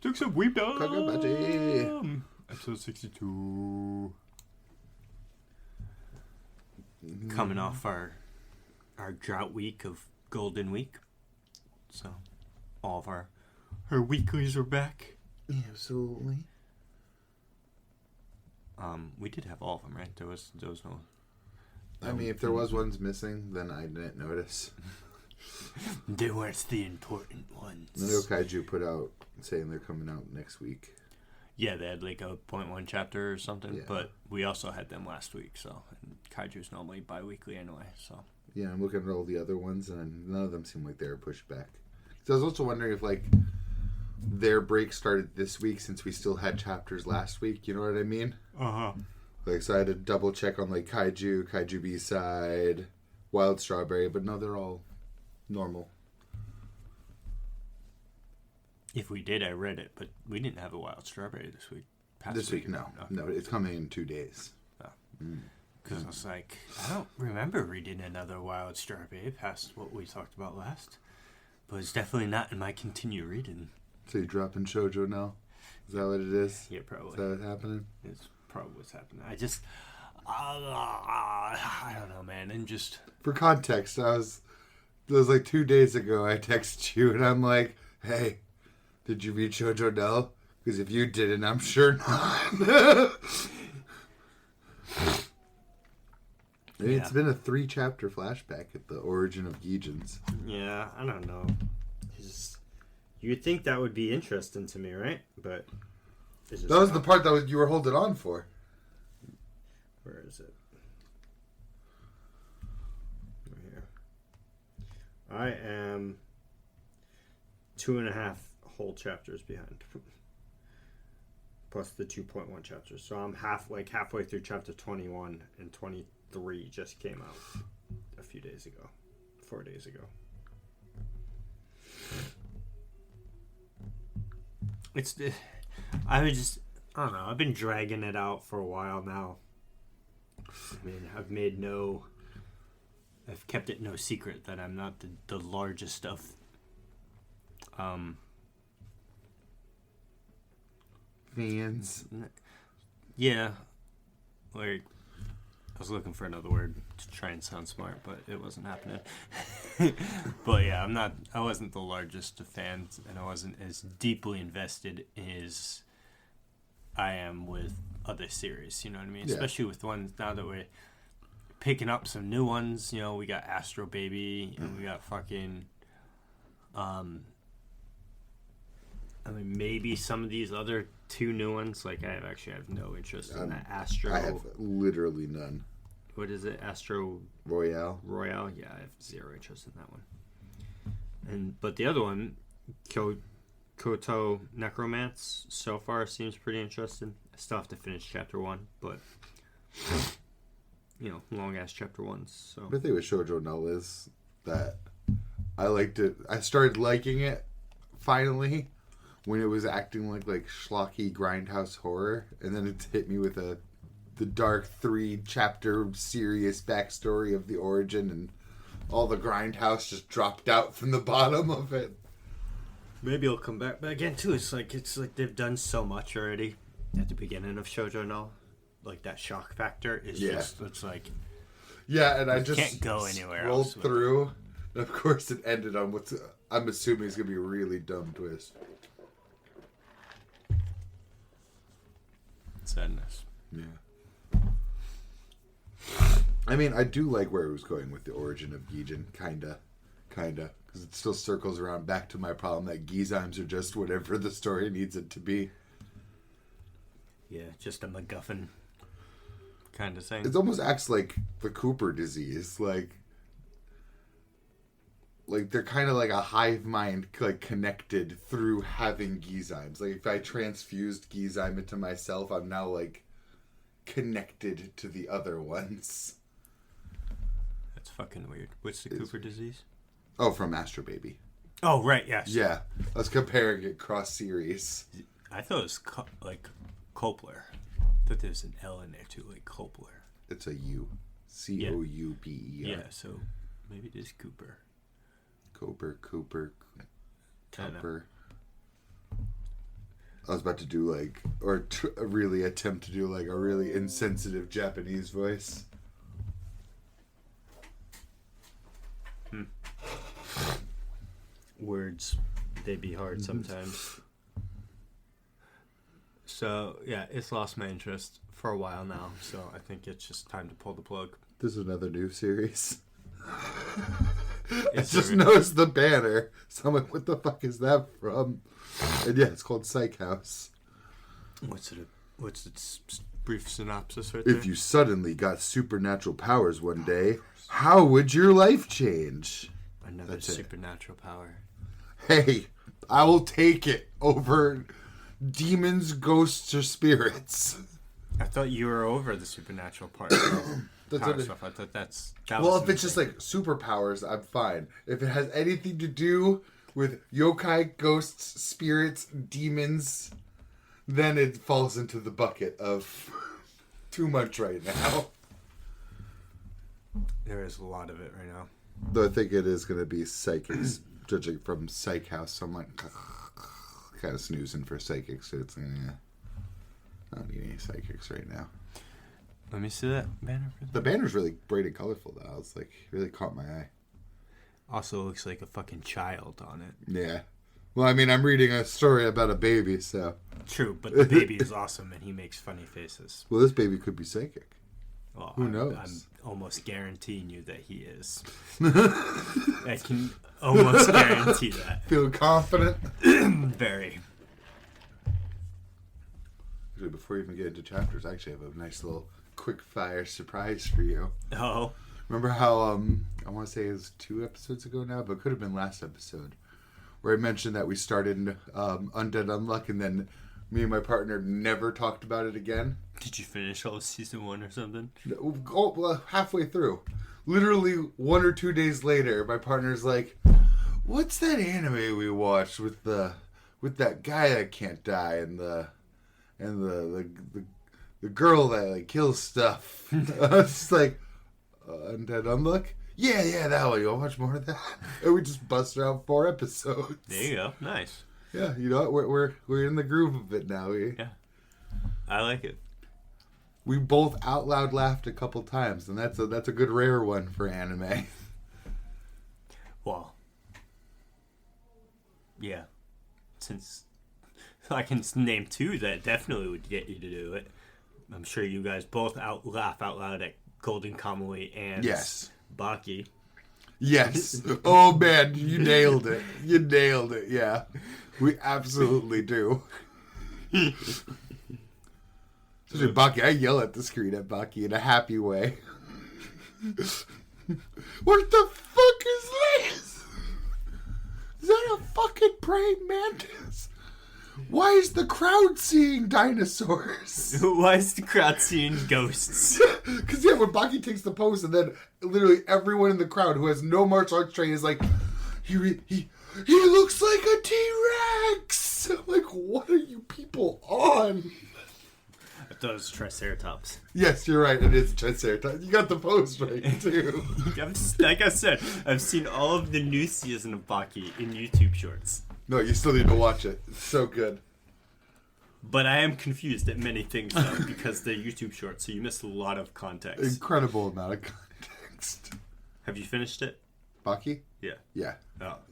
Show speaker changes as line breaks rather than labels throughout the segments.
Took some weep down.
Kagurabachi.
Episode 62. Coming off our drought week of Golden Week. So, all of our weeklies are back.
Absolutely.
We did have all of them, right? There was no...
I mean, if there was ones missing, then I didn't notice.
They weren't the important ones.
The new Kaiju put out saying they're coming out next week.
Yeah, they had like a 0.1 chapter or something,
Yeah.
but we also had them last week, so... And Kaiju's normally bi-weekly anyway, so...
Yeah, I'm looking at all the other ones, and none of them seem like they were pushed back. So I was also wondering if, like, their break started this week since we still had chapters last week, you know what I mean?
Uh-huh.
Like, so I had to double check on, like, Kaiju B-side, Wild Strawberry, but no, they're all normal.
If we did, I read it, but we didn't have a Wild Strawberry this week.
This week, no. No, it's coming in 2 days.
Because I was like, I don't remember reading another Wild Strawberry past what we talked about last. But it's definitely not in my continue reading.
So you dropping Shojo Null? Is that what it is?
Yeah, probably.
Is that what's happening?
It's probably what's happening. I don't know, man. And just...
For context, it was like 2 days ago I texted you and I'm like, hey, did you read Shojo Null? Because if you didn't, I'm sure not. It's been a 3-chapter flashback at the origin of Gijins.
Yeah, I don't know. You'd think that would be interesting to me, right? But
that was the part that you were holding on for.
Where is it? Right here. I am 2.5 whole chapters behind. Plus the 2.1 chapters. So I'm halfway through chapter 21, and 23 just came out a few days ago. 4 days ago.
I don't know. I've been dragging it out for a while now. I mean, I've kept it no secret that I'm not the largest of,
fans.
Yeah, like, I was looking for another word to try and sound smart, but it wasn't happening. But yeah, I wasn't the largest of fans, and I wasn't as deeply invested as I am with other series, you know what I mean?
Yeah.
Especially with ones now that we're picking up some new ones, you know, we got Astro Baby, and we got fucking, I mean, maybe some of these other 2 new ones, like I have no interest in that Astro.
I have literally none.
What is it? Astro
Royale?
Yeah, I have 0 interest in that one. But the other one, Koto Necromance, so far seems pretty interesting. I still have to finish chapter 1, but you know, long ass chapter 1s. So
The thing with Shojo Null is that I liked it. I started liking it finally when it was acting like schlocky grindhouse horror, and then it hit me with the dark 3-chapter serious backstory of the origin, and all the grindhouse just dropped out from the bottom of it.
maybe it'll come back. But again, too, it's like they've done so much already at the beginning of Shojo Null. Like that shock factor is just, it's like,
yeah, and I just
can't go anywhere
rolled
else
through, and of course it ended on what's I'm assuming is gonna be a really dumb twist.
Sadness.
Yeah. I mean, I do like where it was going with the origin of Gijin, kinda, because it still circles around back to my problem that Gizymes are just whatever the story needs it to be.
Yeah, just a MacGuffin kind of thing.
It almost acts like the Cooper disease, like they're kind of like a hive mind, like connected through having Gizymes. Like if I transfused Gizyme into myself, I'm now like connected to the other ones.
That's fucking weird. What's the Cooper disease?
Oh, from Astro Baby.
Oh, right, yes.
Yeah, I was comparing it cross series.
I thought it was like Copler. I thought there's an L in there too, like Copler.
It's a U. Couper.
Yeah, so maybe it is Cooper.
Cooper. I was about to do like, or really attempt to do like a really insensitive Japanese voice.
Words, they be hard sometimes. So, yeah, it's lost my interest for a while now, so I think it's just time to pull the plug.
There's another new series. I just noticed the banner. So I'm like, what the fuck is that from? And yeah, it's called Psych House.
What's its brief synopsis right there?
If you suddenly got supernatural powers one day, how would your life change?
Another supernatural power.
Hey, I will take it over demons, ghosts, or spirits.
I thought you were over the supernatural part. Power stuff. I thought that
well, if it's just like superpowers, I'm fine. If it has anything to do with yokai, ghosts, spirits, demons, then it falls into the bucket of too much right now.
There is a lot of it right now.
Though I think it is going to be psychics, judging from Psych House. So I'm like, kind of snoozing for psychics. So it's I don't need any psychics right now.
Let me see that banner.
The banner's really bright and colorful, though. It's like really caught my eye.
Also looks like a fucking child on it.
Yeah. Well, I mean, I'm reading a story about a baby, so.
True, but the baby is awesome and he makes funny faces.
Well, this baby could be psychic.
Well,
who knows?
I'm almost guaranteeing you that he is. I can almost guarantee that.
Feel confident?
Very.
Actually, before you even get into chapters, I actually have a nice little quick fire surprise for you.
Oh.
Remember how, I want to say it was 2 episodes ago now, but it could have been last episode, where I mentioned that we started Undead Unluck and then me and my partner never talked about it again?
Did you finish all of season 1 or something?
Oh, well, halfway through. Literally 1 or 2 days later, my partner's like, what's that anime we watched with that guy that can't die and the girl that like kills stuff? I was just like, Undead Unluck? Yeah, that one. You want to watch more of that? And we just busted out 4 episodes.
There you go. Nice.
Yeah, you know what? We're in the groove of it now.
Yeah, I like it.
We both out loud laughed a couple times, and that's a good rare one for anime.
Well, yeah, since I can name 2 that definitely would get you to do it. I'm sure you guys both laugh out loud at Golden Kamui and Baki.
Yes. Oh man, you nailed it. You nailed it. Yeah, we absolutely do. Especially Baki, I yell at the screen at Baki in a happy way. What the fuck is this? Is that a fucking praying mantis? Why is the crowd seeing dinosaurs?
Why is the crowd seeing ghosts?
Because, yeah, when Baki takes the pose and then literally everyone in the crowd who has no martial arts training is like, he looks like a T-Rex! I'm like, what are you people on?
I thought it was Triceratops.
Yes, you're right. It is Triceratops. You got the pose right, too.
Like I said, I've seen all of the new season of Baki in YouTube shorts.
No, you still need to watch it. It's so good.
But I am confused at many things, though, because they're YouTube shorts, so you missed a lot of context.
Incredible amount of context.
Have you finished it?
Baki?
Yeah.
Yeah.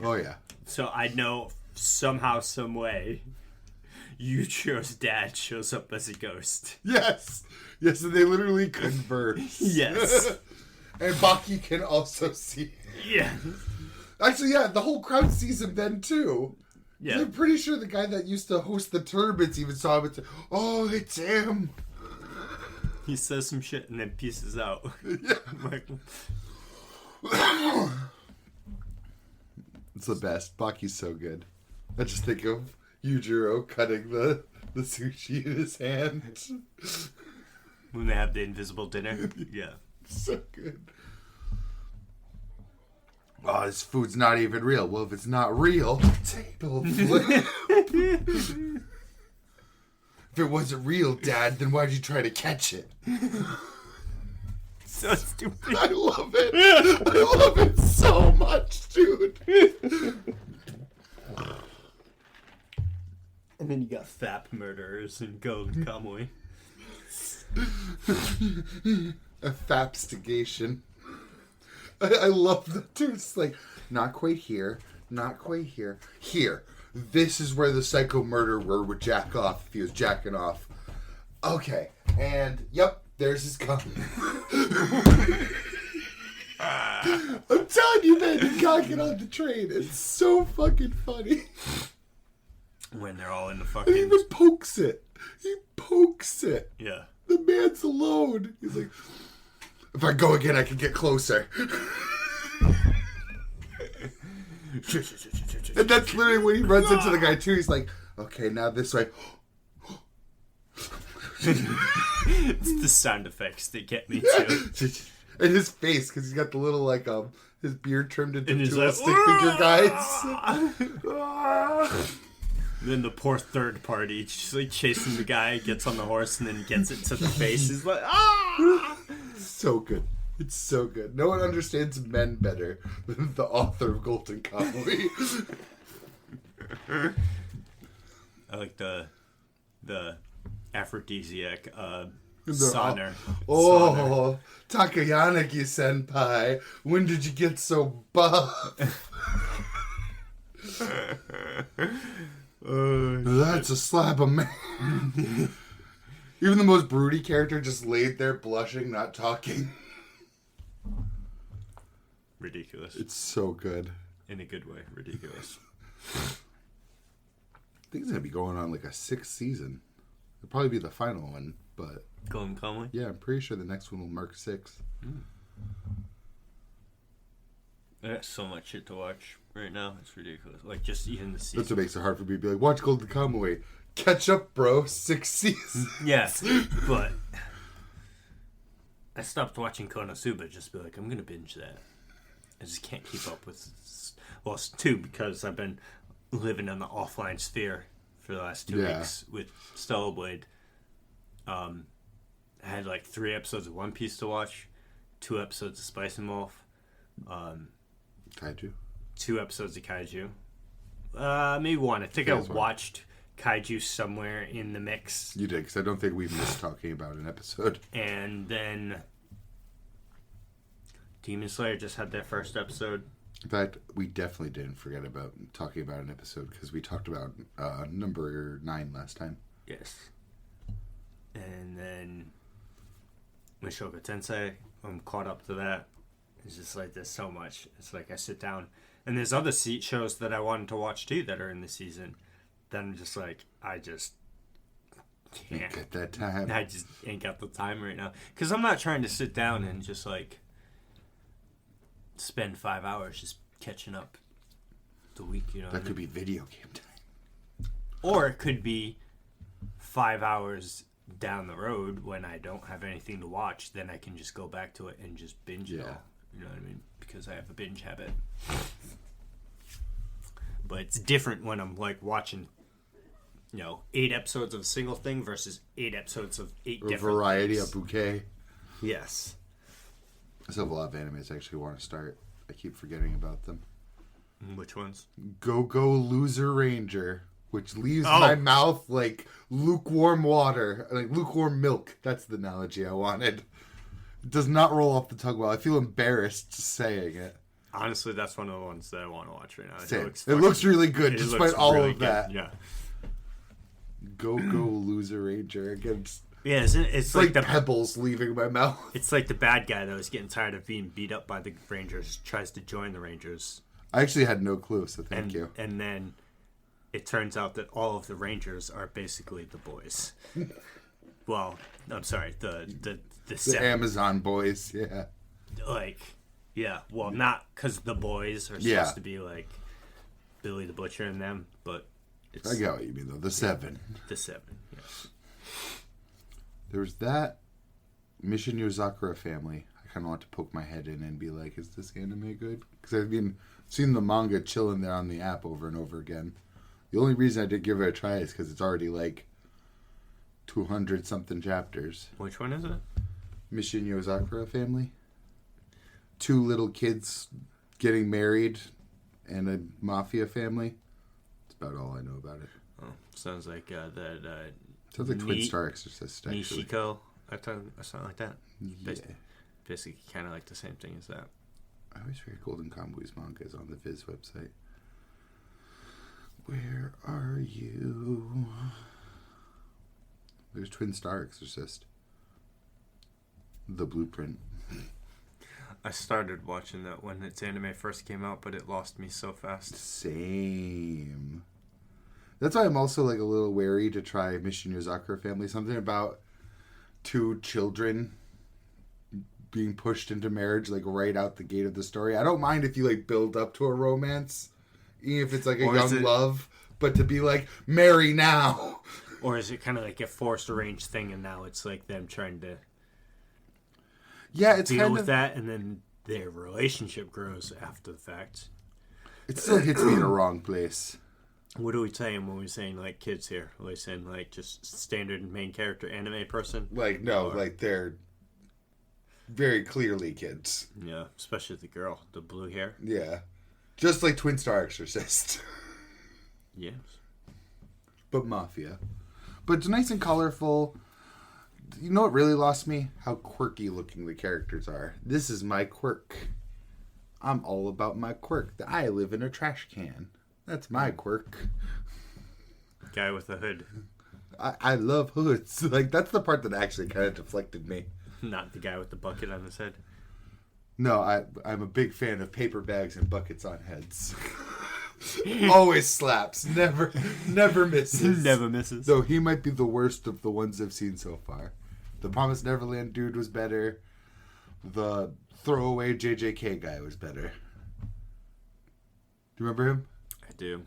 Oh,
yeah.
So I know somehow, some way, Yuichiro's dad shows up as a ghost.
Yes. Yes, and they literally converse.
Yes.
And Baki can also see.
Yeah.
Actually, yeah, the whole crowd sees him then, too. Yeah. I'm pretty sure the guy that used to host the tournaments even saw him and said, oh, it's him.
He says some shit and then pieces out.
Yeah.
Like,
it's the best. Baki's so good. I just think of Yujiro cutting the sushi in his hand.
When they have the invisible dinner. Yeah.
So good. Oh, this food's not even real. Well, if it's not real, table flip. If it wasn't real, Dad, then why'd you try to catch it?
So stupid.
I love it. I love it so much, dude.
And then you got Fap murderers and Golden Kamuy.
A fapstigation. I love that too. It's like, not quite here, not quite here. Here. This is where the psycho murderer would jack off if he was jacking off. Okay. And, yep, there's his cum. I'm telling you, man, you gotta get on the train. It's so fucking funny.
When they're all in the
He
fucking...
even pokes it. He pokes it.
Yeah.
The man's alone. He's like, if I go again, I can get closer. And that's literally when he runs into the guy, too. He's like, okay, now this way.
It's the sound effects that get me, too.
And his face, because he's got the little, like, his beard trimmed into
And he's
two
like,
stick figure guys.
Then the poor third party just like chasing the guy, gets on the horse, and then gets it to the face. He's like, ah!
So good. It's so good. No one understands men better than the author of Golden Kamuy.
I like the aphrodisiac Sonner.
Oh, Takayanagi-senpai, when did you get so buff? That's a slab of man. Even the most broody character just laid there blushing, not talking.
Ridiculous.
It's so good.
In a good way. Ridiculous.
I think it's going to be going on like a 6th season. It'll probably be the final one, but...
Golden Kamuy?
Yeah, I'm pretty sure the next one will mark 6.
I got so much shit to watch right now. It's ridiculous. Like, just even the season.
That's what makes it hard for me to be like, watch Golden Kamuy. Catch up, bro. 6 seasons.
Yeah, but... I stopped watching Konosuba just to be like, I'm going to binge that. I just can't keep up with... Well, it's 2, because I've been living in the offline sphere for the last 2 weeks with Stellar Blade. I had like 3 episodes of One Piece to watch, 2 episodes of Spice and Wolf,
Kaiju?
2 episodes of Kaiju. Maybe 1. I think I watched Kaiju somewhere in the mix.
You did, because I don't think we missed talking about an episode.
And then Demon Slayer just had their first episode.
In fact, we definitely didn't forget about talking about an episode, because we talked about number 9 last time.
Yes. And then Mushoku Tensei, I'm caught up to that. It's just like, there's so much. It's like I sit down, and there's other shows that I wanted to watch too that are in the season. Then I'm just like, I just can't.
Get that time.
I just ain't got the time right now. Because I'm not trying to sit down and just like spend 5 hours just catching up the week, you know.
That could be video game time.
Or it could be 5 hours down the road when I don't have anything to watch. Then I can just go back to it and just binge it all. You know what I mean? Because I have a binge habit. But it's different when I'm like watching, 8 episodes of a single thing versus 8 episodes of 8 different
variety,
things.
a bouquet.
Yes.
I still have a lot of animes I actually want to start. I keep forgetting about them.
Which ones?
Go Loser Ranger, which leaves my mouth like lukewarm water, like lukewarm milk. That's the analogy I wanted. It does not roll off the tongue well. I feel embarrassed just saying it.
Honestly, that's one of the ones that I want to watch right now.
It looks really good, despite all of that.
Yeah.
Go Loser Ranger against.
Yeah, it's like the
pebbles leaving my mouth.
It's like the bad guy that was getting tired of being beat up by the Rangers, tries to join the Rangers.
I actually had no clue, so thank you.
And then it turns out that all of the Rangers are basically the boys. Well, I'm sorry, the
Amazon boys, yeah.
Well, not because the boys are supposed to be like Billy the Butcher and them, but it's...
I get what you mean, though. The 7.
The 7, yes.
There was that Mission Yozakura family. I kind of want to poke my head in and be like, is this anime good? Because I've been seeing the manga chilling there on the app over and over again. The only reason I did give it a try is because it's already like 200-something chapters.
Which one is it?
Mission Yozakura family. 2 little kids getting married and a mafia family. That's about all I know about it.
Oh, sounds like that.
Sounds like Twin Star Exorcist, actually.
Nishiko, or something like that.
Yeah.
Basically, kind of like the same thing as that.
I always forget Golden Kamui's manga is on the Viz website. Where are you? There's Twin Star Exorcist. The Blueprint.
I started watching that when its anime first came out, but it lost me so fast.
Same. That's why I'm also like a little wary to try Mission Yozakura Family. Something about two children being pushed into marriage like right out the gate of the story. I don't mind if you like build up to a romance, even if it's like a young love, but to be like, marry now.
Or is it kind of like a forced arranged thing, and now it's like them trying to
it's
deal
kind
with
of
that, and then their relationship grows after the fact.
It still hits me in a wrong place.
What are we saying when we're saying like kids here? Are we saying like just standard main character anime person?
Like no, like they're very clearly kids.
Yeah, especially the girl, the blue hair.
Yeah, just like Twin Star Exorcist.
Yes,
but Mafia. But it's nice and colorful. You know what really lost me? How quirky looking the characters are. This is my quirk. I'm all about my quirk. I live in a trash can. That's my quirk.
Guy with a hood.
I love hoods. Like, that's the part that actually kind of deflected me.
Not the guy with the bucket on his head.
No, I'm a big fan of paper bags and buckets on heads. Always slaps. Never misses.
Never misses.
Though he might be the worst of the ones I've seen so far. The Promised Neverland dude was better. The throwaway JJK guy was better. Do you remember him?
I do.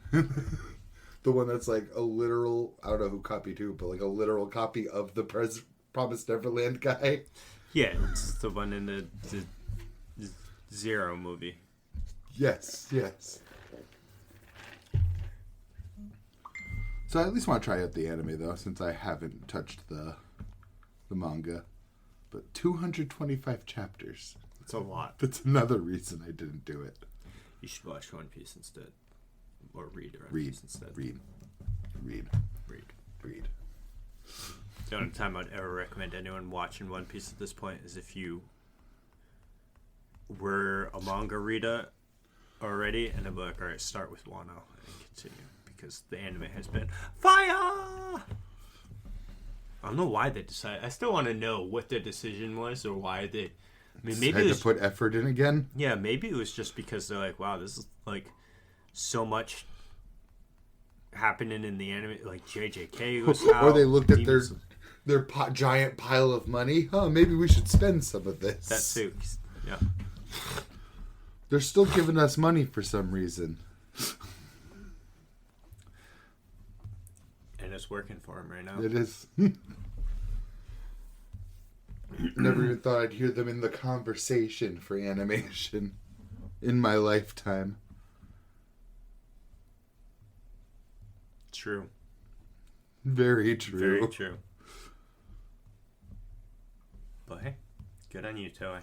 The one that's like a literal, I don't know who copied who, but like a literal copy of the Promised Neverland guy.
Yeah, it's the one in the Zero movie.
Yes. So I at least want to try out the anime though, since I haven't touched the manga. But 225 chapters.
It's a lot.
That's another reason I didn't do it.
You should watch One Piece instead. Or read One
Piece
instead.
Read.
The only time I'd ever recommend anyone watching One Piece at this point is if you were a manga reader already, and I'd be like, alright, start with Wano and continue. Because the anime has been fire! I don't know why they decided. I still want to know what their decision was, or why they... I mean, maybe
had to put effort in again.
Yeah, maybe it was just because they're like, wow, this is like so much happening in the anime. Like JJK was out.
Or they looked at their giant pile of money. Oh, maybe we should spend some of this.
That too. Yeah.
They're still giving us money for some reason.
And it's working for them right now.
It is. Never even thought I'd hear them in the conversation for animation in my lifetime.
True.
Very true.
Very true. But hey, good on you, Toei.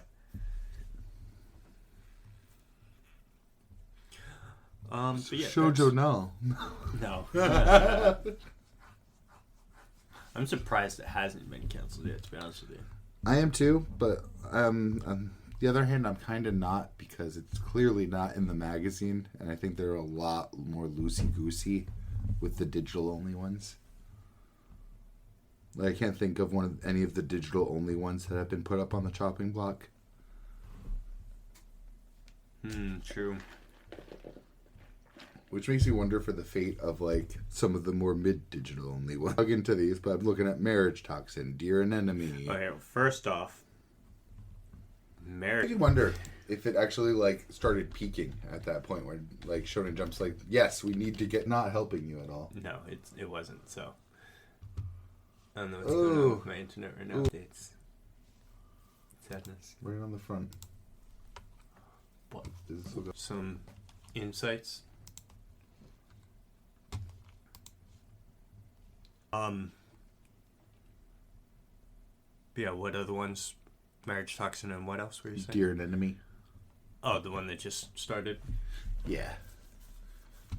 But yeah,
Shojo Null.
No. I'm surprised it hasn't been canceled yet, to be honest with you.
I am too, but on the other hand, I'm kind of not, because it's clearly not in the magazine, and I think they're a lot more loosey-goosey with the digital-only ones. Like, I can't think of any of the digital-only ones that have been put up on the chopping block.
True.
Which makes me wonder for the fate of, like, some of the more mid-digital only ones. I'll get into these, but I'm looking at Marriage Toxin, Dear Anemone.
Okay, first off,
I wonder if it actually, like, started peaking at that point where, like, Shonen Jump's like, yes, we need to get not helping you at all.
No, it wasn't, so. I don't know what's going on with my internet right now. Updates. Sadness.
Right on the front.
What? Some insights. Yeah, what other ones? Marriage Toxin and what else were you saying?
Dear Anemone.
Oh, the one that just started?
Yeah.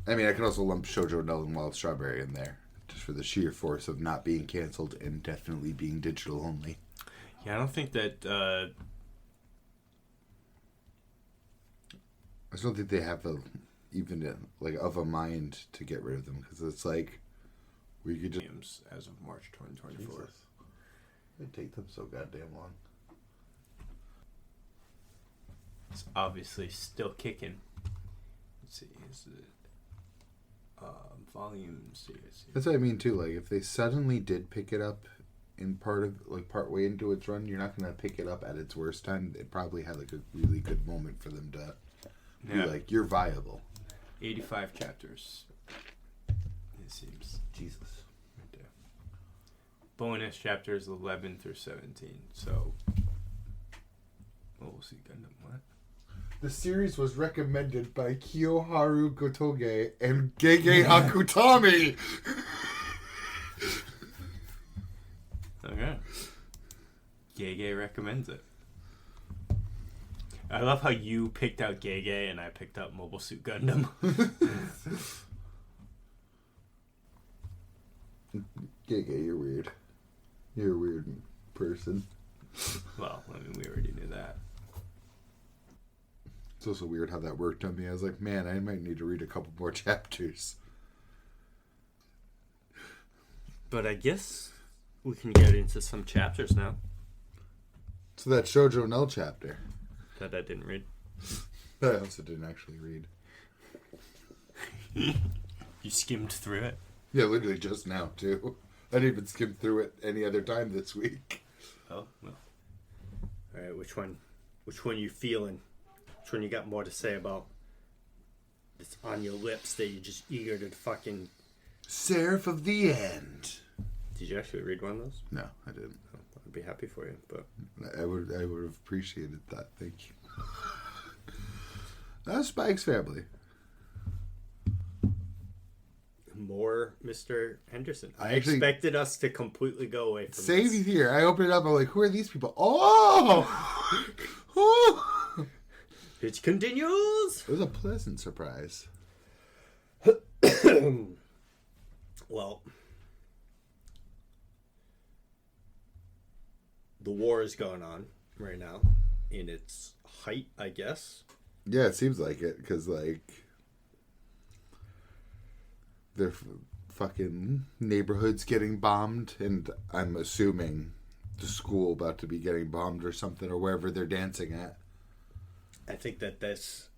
I mean, I could also lump Shojo Null and Wild Strawberry in there. just for the sheer force of not being canceled and definitely being digital only.
Yeah, I don't think that.
I just don't think they have of a mind to get rid of them, because it's like we could just
as of March 2024.
Jesus. It'd take them so goddamn long.
It's obviously still kicking. Let's see, is it volumes?
That's what I mean too. Like, if they suddenly did pick it up in part way into its run, you're not gonna pick it up at its worst time. It probably had like a really good moment for them to be like, you're viable.
85 chapters. It seems.
Jesus.
Right there. Bonus chapters 11 through 17. So, we'll see. Gundam. What?
The series was recommended by Kiyoharu Gotoge and Gege Hakutami.
Okay. Gege recommends it. I love how you picked out Gege and I picked out Mobile Suit Gundam.
Gege, you're weird. You're a weird person.
Well, I mean, we already knew that.
It's also weird how that worked on me. I was like, man, I might need to read a couple more chapters.
But I guess we can get into some chapters now.
So that Shojo Null chapter.
That I didn't read.
That I also didn't actually read.
You skimmed through it?
Yeah, literally just now, too. I didn't even skim through it any other time this week.
Oh, well. Alright, which one you feeling? Which one you got more to say about? It's on your lips that you're just eager to fucking...
Seraph of the End.
Did you actually read one of those?
No, I didn't.
Oh, I'd be happy for you, but...
I would have appreciated that. Thank you. That was Spike's family.
More Mr. Henderson.
I
I
actually
expected us to completely go away from
same
this.
here. I opened it up. I'm like, who are these people? Oh! Oh!
It continues!
It was a pleasant surprise.
Well, the war is going on right now in its height, I guess.
Yeah, it seems like it, because, like, their fucking neighborhood's getting bombed, and I'm assuming the school about to be getting bombed or something, or wherever they're dancing at.
I think that's...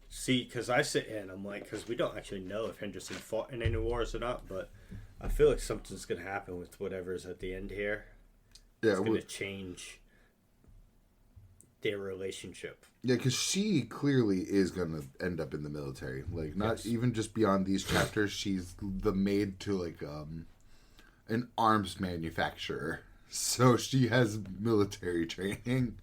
See, because I sit here and I'm like, because we don't actually know if Henderson fought in any wars or not, but I feel like something's going to happen with whatever's at the end here.
Yeah,
It's going to change their relationship.
Yeah, because she clearly is going to end up in the military. Like, not even just beyond these chapters, she's the maid to, like, an arms manufacturer. So she has military training.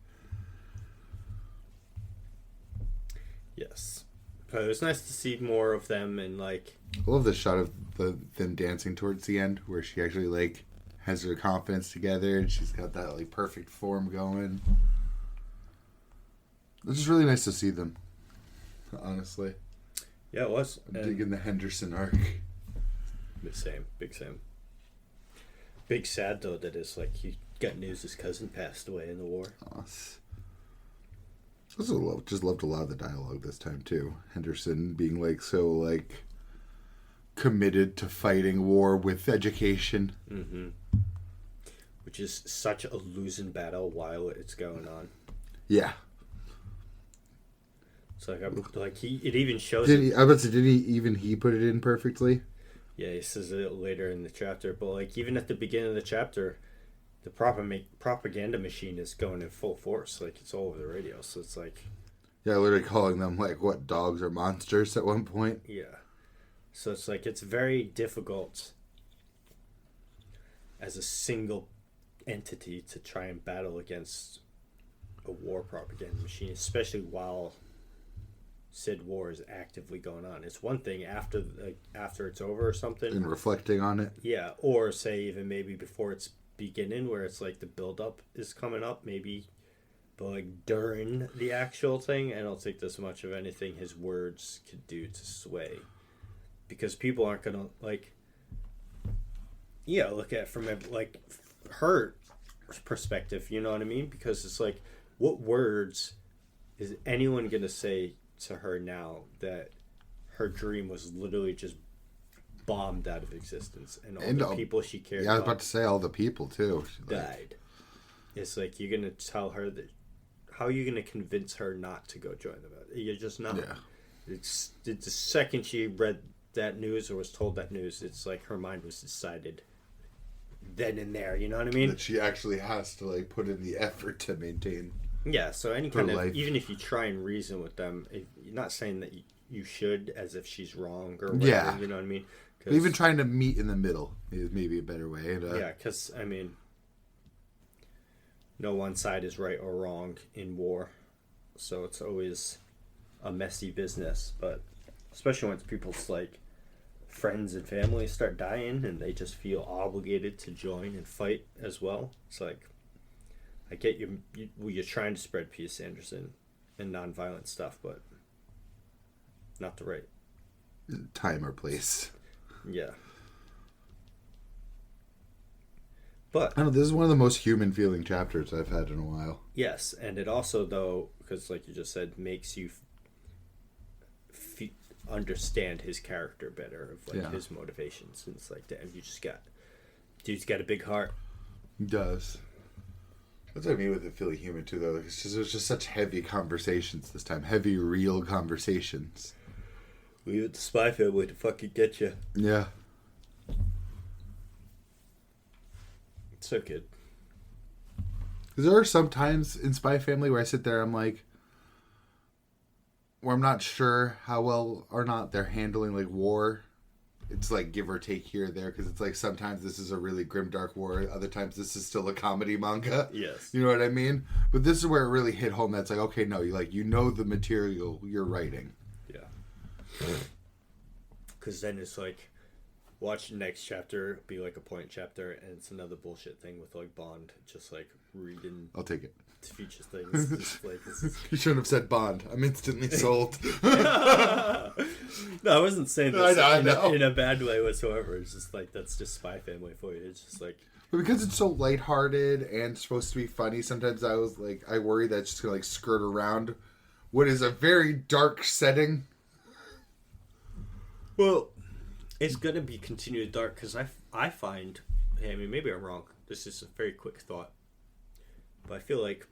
Yes. But it was nice to see more of them and, like...
I love the shot of them dancing towards the end, where she actually, like, has her confidence together, and she's got that, like, perfect form going. It's just really nice to see them, honestly.
Yeah, it was.
I'm digging the Henderson arc.
Big same. Big sad, though, that it's like he got news his cousin passed away in the war.
Also just loved a lot of the dialogue this time, too. Henderson being, like, so, like, committed to fighting war with education.
Mm-hmm. Which is such a losing battle while it's going on.
Yeah.
It's like, it even shows...
I was about to say, did he put it in perfectly?
Yeah, he says it later in the chapter, but, like, even at the beginning of the chapter, the propaganda machine is going in full force. Like, it's all over the radio, so it's like...
Yeah, literally calling them, like, what, dogs or monsters at one point?
Yeah. So it's like, it's very difficult as a single entity to try and battle against a war propaganda machine, especially while said war is actively going on. It's one thing after it's over or something.
And reflecting on it.
Yeah, or say even maybe before it's beginning, where it's like the build-up is coming up, maybe. But like during the actual thing, I don't think there's much of anything his words could do to sway. Because people aren't going to, like...
yeah, look at it from like her perspective, you know what I mean? Because it's like, what words is anyone gonna say to her now that her dream was literally just bombed out of existence, and all the people she cared
Yeah, I was
about
about to say all the people too.
died. It's like, you're gonna tell her that. How are you gonna convince her not to go join the military? You're just not.
Yeah.
It's the second she read that news or was told that news, it's like her mind was decided then and there. You know what I mean?
That she actually has to like put in the effort to maintain.
Yeah. So any kind of
life.
even if you try and reason with them, you're not saying that you should, as if she's wrong or whatever.
Yeah.
You know what I mean?
Even trying to meet in the middle is maybe a better way.
Yeah, because I mean, no one side is right or wrong in war, so it's always a messy business. But especially when people's like friends and family start dying and they just feel obligated to join and fight as well. It's like, I get you're trying to spread peace, Anderson, and nonviolent stuff, but not the right
time or place.
Yeah. But
I don't know, this is one of the most human feeling chapters I've had in a while.
yes, and it also, though, because like you just said, makes you understand his character better, of like his motivations. And it's like, damn, dude's got a big heart.
He does. That's what I mean with it feeling human too, though. It's just, it was just such heavy conversations this time, heavy, real conversations.
Leave it to Spy Family to fucking get you.
Yeah.
It's so good.
Because there are some times in Spy Family where I sit there, I'm like, where I'm not sure how well or not they're handling like war. It's like give or take here or there, because it's like sometimes this is a really grimdark war, other times this is still a comedy manga.
Yes.
You know what I mean? But this is where it really hit home. That's like, okay, no, you know the material you're writing.
Yeah. Because then it's like, watch the next chapter be like a point chapter, and it's another bullshit thing with like Bond, just like reading.
I'll take it.
Future things. Just like,
You shouldn't have said Bond. I'm instantly sold.
No, I wasn't saying this
I know.
in a bad way whatsoever. It's just like, that's just Spy Family for you. It's just like,
But because it's so lighthearted and supposed to be funny, sometimes I worry that it's just gonna like skirt around what is a very dark setting.
well, it's gonna be continued dark, because I find, I mean, maybe I'm wrong. This is a very quick thought, but I feel like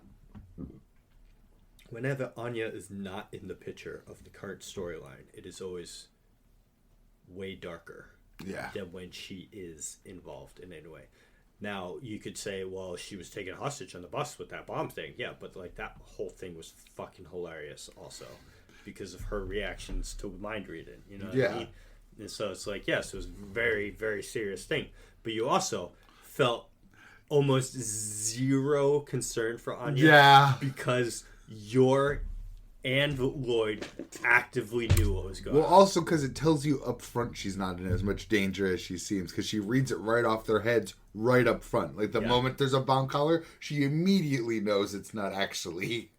whenever Anya is not in the picture of the current storyline, it is always way darker than when she is involved in any way. Now, you could say, well, she was taken hostage on the bus with that bomb thing. Yeah, but like, that whole thing was fucking hilarious also, because of her reactions to mind reading, you know what I mean? And so it's like, yes, it was a very, very serious thing, but you also felt almost zero concern for Anya.
Yeah.
Because you're and Lloyd actively knew what was going on.
Well, also because it tells you up front she's not in as much danger as she seems, because she reads it right off their heads right up front. Like the moment there's a bomb collar, she immediately knows it's not actually.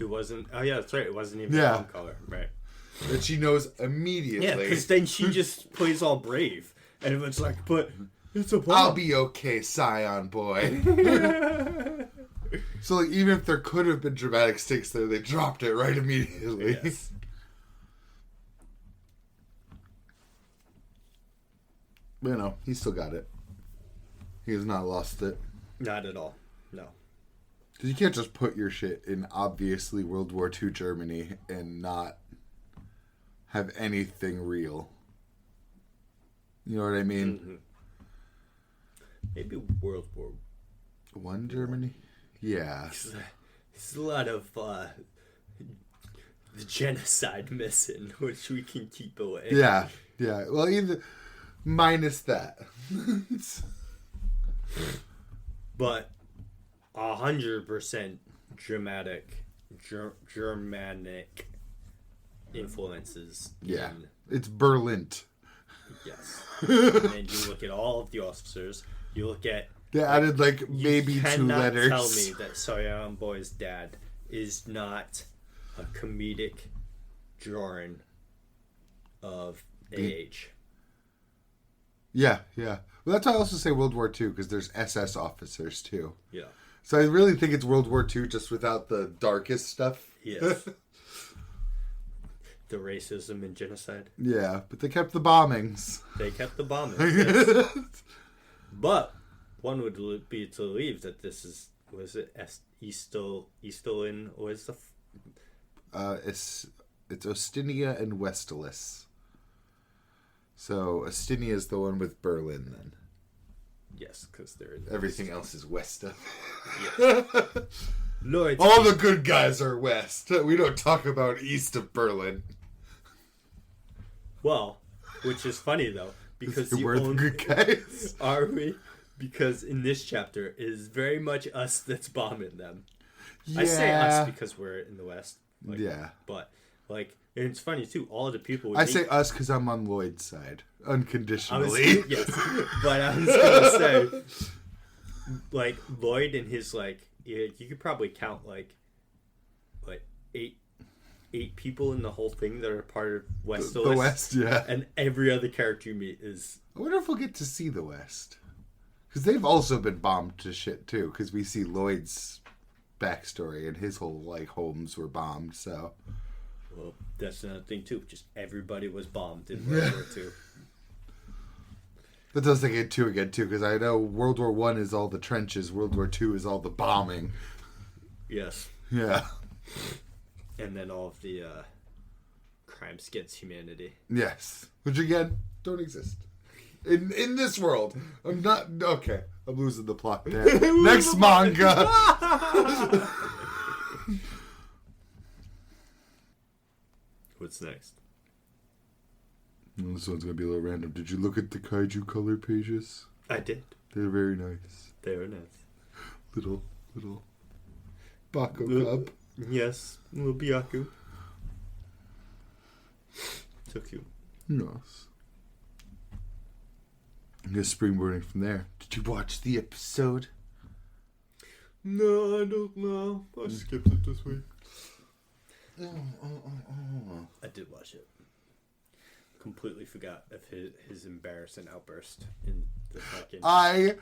It wasn't. Oh yeah, that's right. It wasn't even a bomb collar, right?
That she knows immediately.
Yeah, because then she just plays all brave, and it's like, but it's a bomb.
I'll be okay, Scion boy. So like, even if there could have been dramatic stakes there, they dropped it right immediately.
Yes.
You know, he still got it. He has not lost it.
Not at all. No.
Because you can't just put your shit in obviously World War II Germany and not have anything real. You know what I mean?
Mm-hmm. Maybe World War
I Germany? Yeah.
There's a lot of the genocide missing, which we can keep away.
Yeah. Yeah. Well, either minus that.
But 100% dramatic, Germanic influences.
Yeah.
In,
It's Berlin.
yes. And then you look at all of the officers. You look at.
They added like maybe 2 letters.
You cannot tell me that Soyeon Boy's dad is not a comedic drawing of AH.
Yeah. Well, that's why I also say World War II, because there's SS officers, too.
Yeah.
So I really think it's World War II just without the darkest stuff.
Yes. The racism and genocide.
Yeah, but they kept the bombings.
Yes. But one would be to believe that this is, was it Eastelin, or is the...
It's Ostinia and Westalis. So Ostinia is the one with Berlin, then.
Yes, because they're...
Everything else is west of.
Yes. Lloyd's
All the good guys are west. We don't talk about east of Berlin.
Well, which is funny, though, because
we're the good guys.
Are we? Because in this chapter, it is very much us that's bombing them.
Yeah.
I say us because we're in the west. Like,
yeah.
But, like, and it's funny, too, all of the people...
I say us because I'm on Lloyd's side. Unconditionally.
Yes. But I was going to say, like, Lloyd and his, like... You could probably count, like eight people in the whole thing that are part of Westalis.
The West, yeah.
And every other character you meet is...
I wonder if we'll get to see the West. Because they've also been bombed to shit, too. Because we see Lloyd's backstory and his whole, like, homes were bombed, so...
Well, that's another thing, too. Just everybody was bombed in World War II.
That does take it too again, too, because I know World War I is all the trenches, World War II is all the bombing.
Yes.
Yeah.
And then all of the crimes against humanity.
Yes. Which, again, don't exist. In this world. I'm not... Okay. I'm losing the plot there. Next manga!
What's next?
Well, this one's going to be a little random. Did you look at the kaiju color pages?
I did.
They're very nice.
They were nice.
Little Bako cub.
Yes, little Byaku. So cute.
Nice. I'm just springboarding from there. Did you watch the episode?
No, I don't know. I skipped it this week. I did watch it. Completely forgot of his embarrassing outburst in the fucking...
I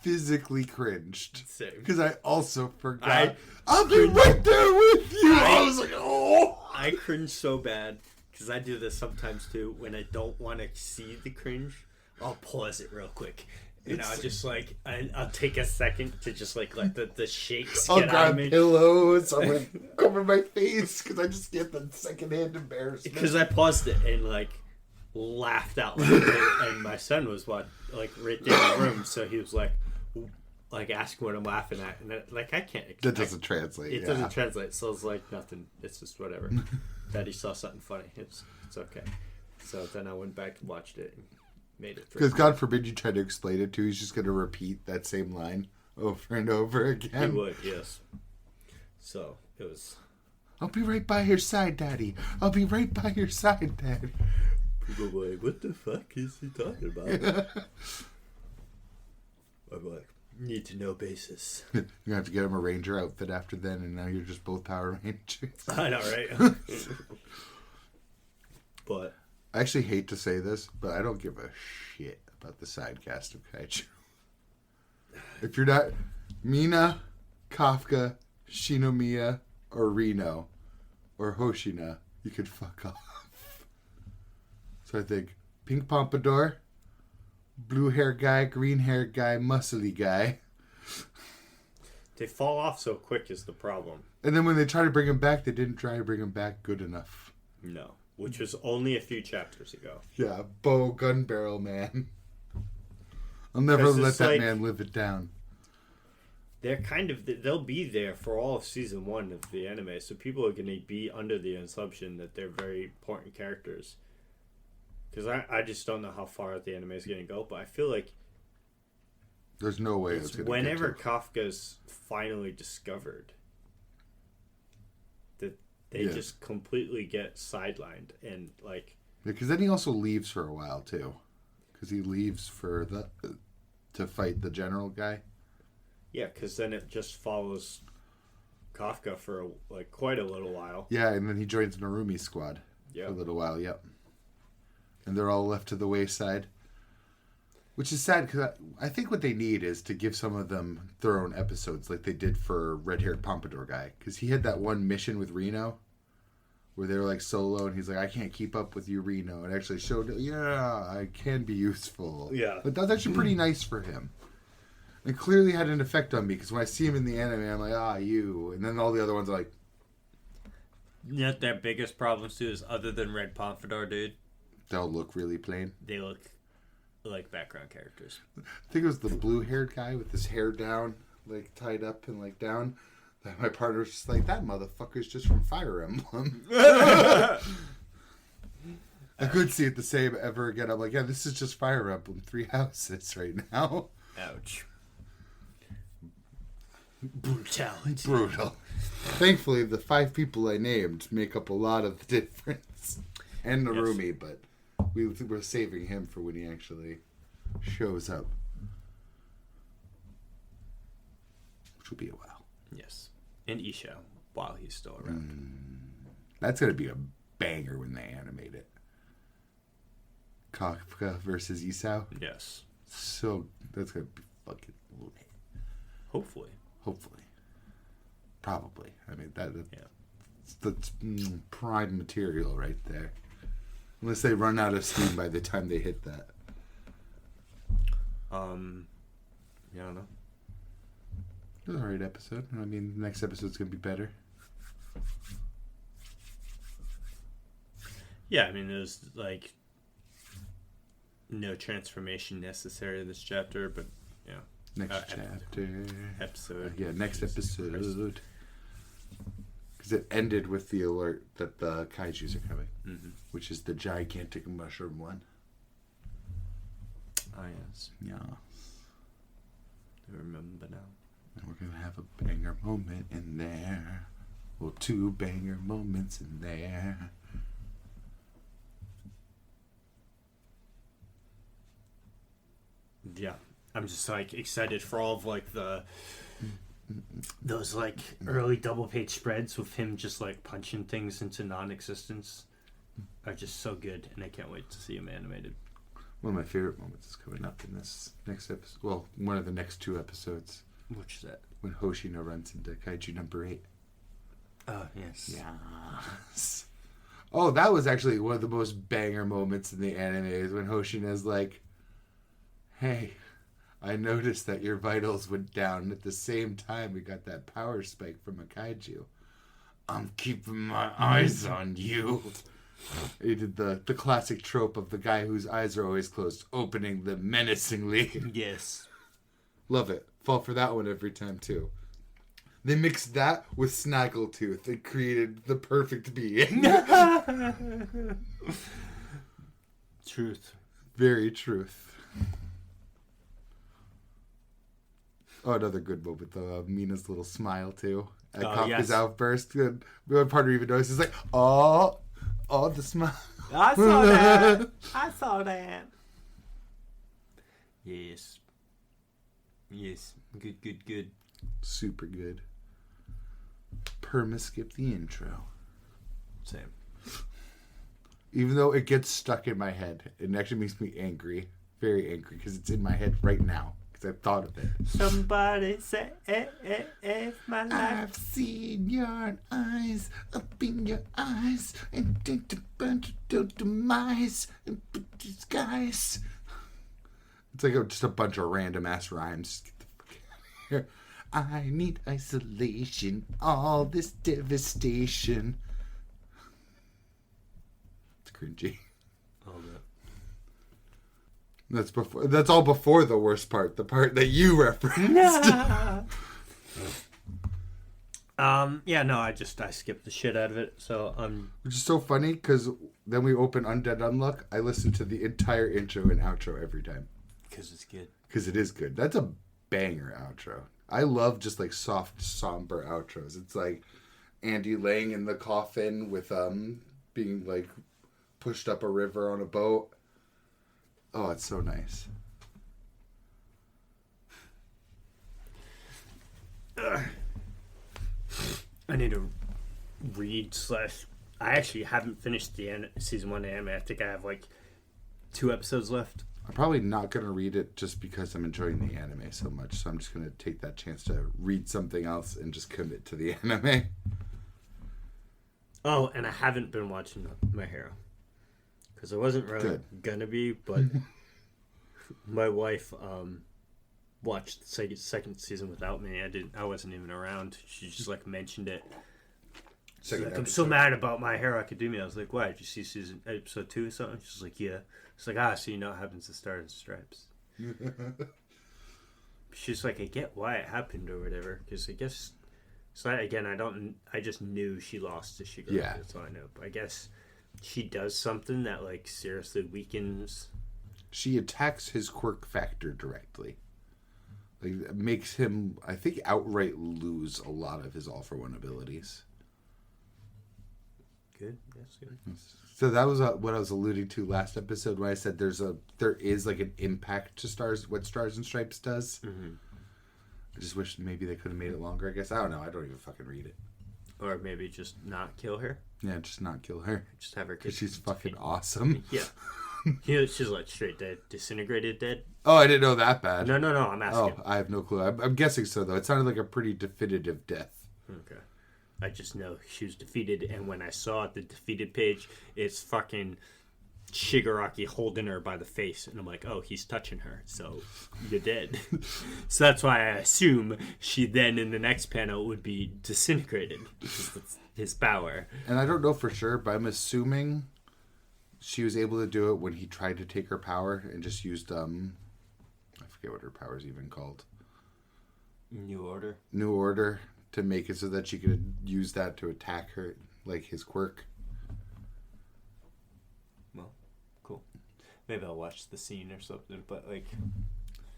physically cringed.
Same.
Because I also forgot. I'll be right there with you! I was like, oh!
I cringe so bad. Because I do this sometimes too. When I don't want to see the cringe, I'll pause it real quick. And I'll just like... I'll take a second to just like let the shakes
I'll
get out of
grab
me.
pillows. I'm like, cover my face. Because I just get the secondhand embarrassment.
Because I paused it and like... laughed out loud, and my son was right there in the room, so he was like asking what I'm laughing at, and I can't.
That doesn't translate.
It doesn't translate, so it's like nothing. It's just whatever. Daddy saw something funny. It's okay. So then I went back and watched it and made it through.
Because God forbid you try to explain it to, he's just going to repeat that same line over and over again.
He would, yes. So it was.
I'll be right by your side, Daddy. I'll be right by your side, Daddy.
People were like, what the fuck is he talking about? I'm like, need to know basis.
You're going to have to get him a Ranger outfit after then, and now you're just both Power Rangers.
I know, right? But
I actually hate to say this, but I don't give a shit about the side cast of Kaiju. If you're not Mina, Kafka, Shinomiya, or Reno, or Hoshina, you could fuck off. So I think pink pompadour, blue hair guy, green hair guy, muscly guy.
they fall off so quick is the problem.
And then when they try to bring him back, they didn't try to bring him back good enough.
No, which was only a few chapters ago.
Yeah, Bo Gun Barrel Man. I'll never let that man live it down.
They're they'll be there for all of season 1 of the anime, so people are going to be under the assumption that they're very important characters. Because I just don't know how far the anime is going to go, but I feel like
there's no way it's going to
whenever Kafka's finally discovered that they just completely get sidelined and like...
Because then he also leaves for a while too. Because he leaves for to fight the general guy.
Yeah, because then it just follows Kafka for quite a little while.
Yeah, and then he joins Narumi's squad for a little while, yep. And they're all left to the wayside. Which is sad because I think what they need is to give some of them their own episodes like they did for Red Haired Pompadour guy. Because he had that one mission with Reno where they were like solo and he's like, I can't keep up with you, Reno. And actually showed, I can be useful.
Yeah.
But that's actually pretty nice for him. And clearly had an effect on me because when I see him in the anime, I'm like, you. And then all the other ones are like...
You know what their biggest problems too is other than Red Pompadour, dude?
They'll look really plain.
They look like background characters.
I think it was the blue-haired guy with his hair down, like tied up and like down. That my partner was just like, that motherfucker's just from Fire Emblem. I couldn't see it the same ever again. I'm like, yeah, this is just Fire Emblem 3 houses right now.
Ouch. Brutality.
Brutal. Thankfully, the 5 people I named make up a lot of the difference. And Narumi, but we're saving him for when he actually shows up. Which will be a while.
Yes. And Isha, while he's still around.
That's going to be a banger when they animate it. Kafka versus Isao.
Yes.
So, that's going to be fucking lit.
Hopefully.
Probably. I mean, that's prime material right there. Unless they run out of steam by the time they hit that.
Yeah, I don't know.
It was an alright episode. I mean, the next episode's going to be better.
Yeah, I mean, there's, like, no transformation necessary in this chapter, but, yeah.
Next chapter.
Episode.
Yeah, next episode. Because it ended with the alert that the kaijus are coming.
Mm-hmm.
Which is the gigantic mushroom one.
Oh, yes.
Yeah.
I remember now.
And we're going to have a banger moment in there. Well, 2 banger moments in there.
Yeah. I'm just, like, excited for all of, like, those, like, early double-page spreads with him just, like, punching things into non-existence are just so good, and I can't wait to see him animated.
One of my favorite moments is coming up in this next episode. Well, one of the next 2 episodes.
Which is that?
When Hoshino runs into Kaiju number 8.
Oh, yes.
Yes. Oh, that was actually one of the most banger moments in the anime is when Hoshino's like, hey, I noticed that your vitals went down at the same time we got that power spike from a kaiju. I'm keeping my eyes on you. He did the classic trope of the guy whose eyes are always closed, opening them menacingly.
Yes.
Love it. Fall for that one every time, too. They mixed that with Snaggletooth and created the perfect being.
Truth.
Very truth. Oh, another good moment, though. Mina's little smile, too. At Kafka's outburst. And one partner even notices, like, oh, the smile.
I saw that. Yes. Good.
Super good. Perma skip the intro.
Same.
Even though it gets stuck in my head, it actually makes me angry. Very angry, because it's in my head right now. Because I thought of it.
Somebody say, my life.
I've seen your eyes up in your eyes and demise and disguise. It's like just a bunch of random ass rhymes. Get the fuck out of here. I need isolation, all this devastation. It's cringy.
All that.
That's all before the worst part, the part that you referenced.
I skipped the shit out of it. So
which is so funny because then we open Undead Unluck. I listen to the entire intro and outro every time.
Because it's good.
Because it is good. That's a banger outro. I love just like soft, somber outros. It's like Andy laying in the coffin with being like pushed up a river on a boat. Oh, it's so nice.
I need to read / I actually haven't finished the season 1 anime. I think I have like 2 episodes left.
I'm probably not going to read it just because I'm enjoying the anime so much. So I'm just going to take that chance to read something else and just commit to the anime.
Oh, and I haven't been watching My Hero. Because I wasn't really going to be, but my wife watched the second season without me. I wasn't even around. She just like mentioned it. Like, I'm so mad about My Hero Academia. I was like, why? Did you see episode 2 or something? She's like, yeah. It's like, so you know what happens to Stars and Stripes. She's like, I get why it happened or whatever. Because I guess, so again, I just knew she lost to Shigaraki. Yeah. That's all I know. But I guess she does something that like seriously weakens.
She attacks his quirk factor directly. Like, it makes him, I think, outright lose a lot of his all-for-one abilities.
Good. That's good.
So that was what I was alluding to last episode when I said there is like an impact to what Stars and Stripes does. Mm-hmm. I just wish maybe they could have made it longer. I guess I don't know. I don't even fucking read it.
Or maybe just not kill her.
Yeah, just not kill her.
Just have her.
Because she's fucking awesome.
Yeah. She's like straight dead, disintegrated dead.
Oh, I didn't know that bad.
No. I'm asking.
Oh, I have no clue. I'm guessing so though. It sounded like a pretty definitive death.
Okay. I just know she was defeated, and when I saw the defeated page, it's fucking Shigaraki holding her by the face, and I'm like, oh, he's touching her, so you're dead. So that's why I assume she then in the next panel would be disintegrated, because that's his power.
And I don't know for sure, but I'm assuming she was able to do it when he tried to take her power and just used I forget what her power's even called.
New
Order. To make it so that she could use that to attack her, like his quirk.
Well, cool. Maybe I'll watch the scene or something, but like...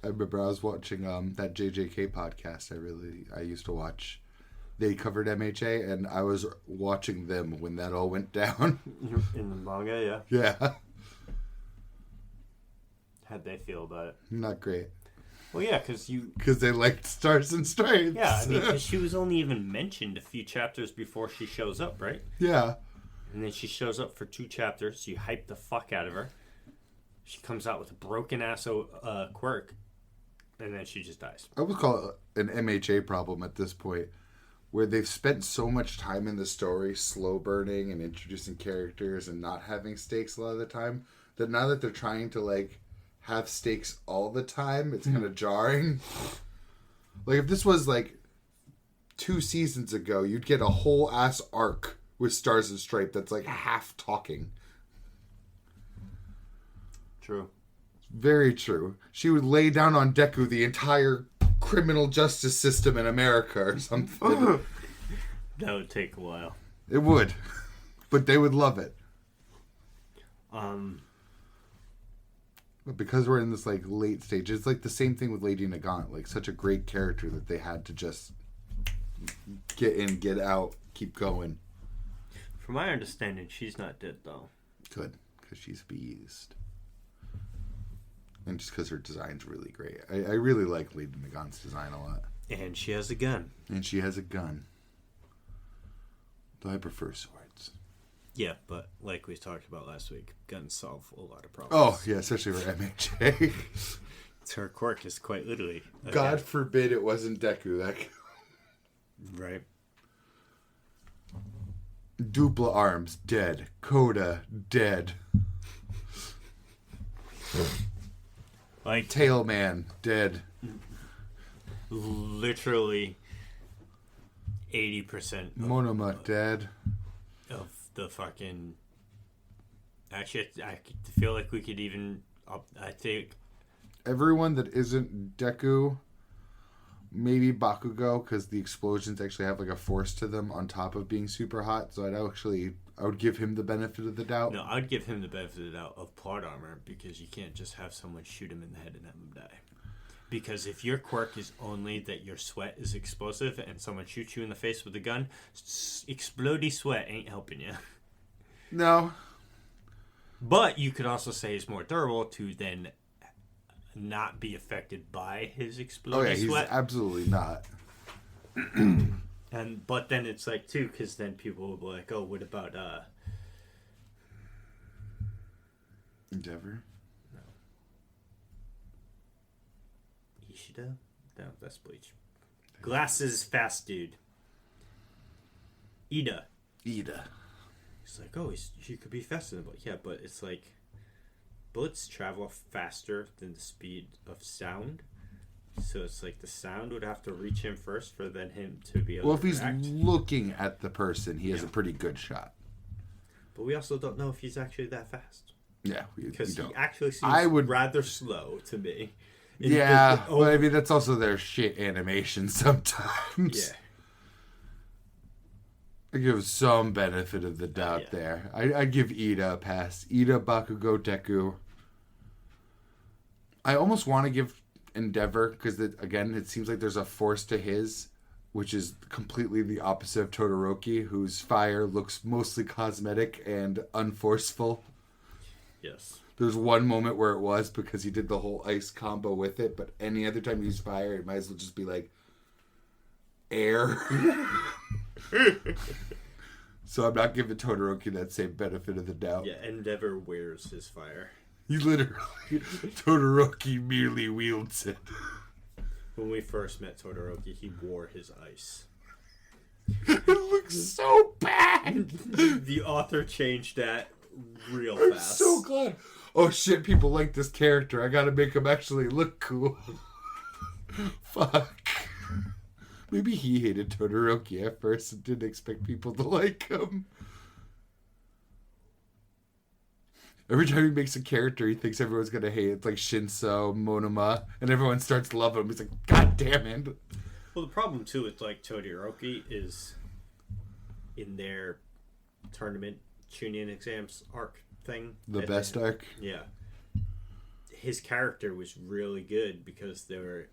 I remember I was watching that JJK podcast I used to watch. They covered MHA, and I was watching them when that all went down.
In the manga,
yeah? Yeah.
How'd they feel about it?
Not great.
Well, yeah, because
they liked Stars and Stripes.
Yeah, I mean, 'cause she was only even mentioned a few chapters before she shows up, right?
Yeah.
And then she shows up for 2 chapters. You hype the fuck out of her. She comes out with a broken-ass quirk. And then she just dies.
I would call it an MHA problem at this point. Where they've spent so much time in the story slow burning and introducing characters and not having stakes a lot of the time. That now that they're trying to, like... have stakes all the time, it's kind of jarring. Like, if this was like 2 seasons ago, you'd get a whole ass arc with Stars and Stripes that's like half talking.
True.
Very true. She would lay down on Deku the entire criminal justice system in America or something.
That would take a while.
It would. But they would love it. But because we're in this like late stage, it's like the same thing with Lady Nagant, like such a great character that they had to just get in, get out, keep going.
From my understanding, she's not dead though.
Good, because she's a beast. And just because her design's really great. I really like Lady Nagant's design a lot.
And she has a gun.
Though I prefer swords.
Yeah, but like we talked about last week, guns solve a lot of problems.
Oh, yeah, especially for MHA.
Her quirk is quite literally...
God forbid it wasn't Deku.
Right.
Dupla arms, dead. Coda, dead.
Like
Tailman, dead.
Literally 80%.
Monoma, dead.
Of the fucking... Actually, I feel like we could even... I think...
Everyone that isn't Deku, maybe Bakugo, because the explosions actually have like a force to them on top of being super hot. So I would give him the benefit of the doubt.
No, I'd give him the benefit of the doubt of plot armor, because you can't just have someone shoot him in the head and have him die. Because if your quirk is only that your sweat is explosive and someone shoots you in the face with a gun, explodey sweat ain't helping you.
No.
But you could also say he's more durable to then not be affected by his exploding sweat.
He's absolutely not.
But then it's like too, because then people will be like, "Oh, what about
Endeavor?"
No.
Ishida? No, that's Bleach. Glasses fast dude. Ida. He's like, oh, he could be faster than Blitz. Yeah, but it's like bullets travel faster than the speed of sound. So it's like the sound would have to reach him first for then him to be able to react.
If he's looking at the person, he has a pretty good shot.
But we also don't know if he's actually that fast.
Yeah,
because he actually seems rather slow to me.
But I mean, that's also their shit animation sometimes.
Yeah.
I give some benefit of the doubt there. I'd give Ida a pass. Ida, Bakugo, Deku. I almost want to give Endeavor, because again, it seems like there's a force to his, which is completely the opposite of Todoroki, whose fire looks mostly cosmetic and unforceful.
Yes.
There's one moment where it was because he did the whole ice combo with it, but any other time you use fire, it might as well just be like air. So I'm not giving Todoroki that same benefit of the doubt.
Yeah, Endeavor wears his fire.
He literally, Todoroki merely wields it.
When we first met Todoroki, he wore his ice.
It looks so bad.
The author changed that real fast.
I'm so glad. Oh shit, people like this character. I gotta make him actually look cool. Fuck. Maybe he hated Todoroki at first and didn't expect people to like him. Every time he makes a character, he thinks everyone's going to hate it. It's like Shinso, Monoma, and everyone starts loving him. He's like, God damn it.
Well, the problem, too, with like Todoroki is in their tournament Chunin exams arc thing.
The best arc?
Yeah. His character was really good because they were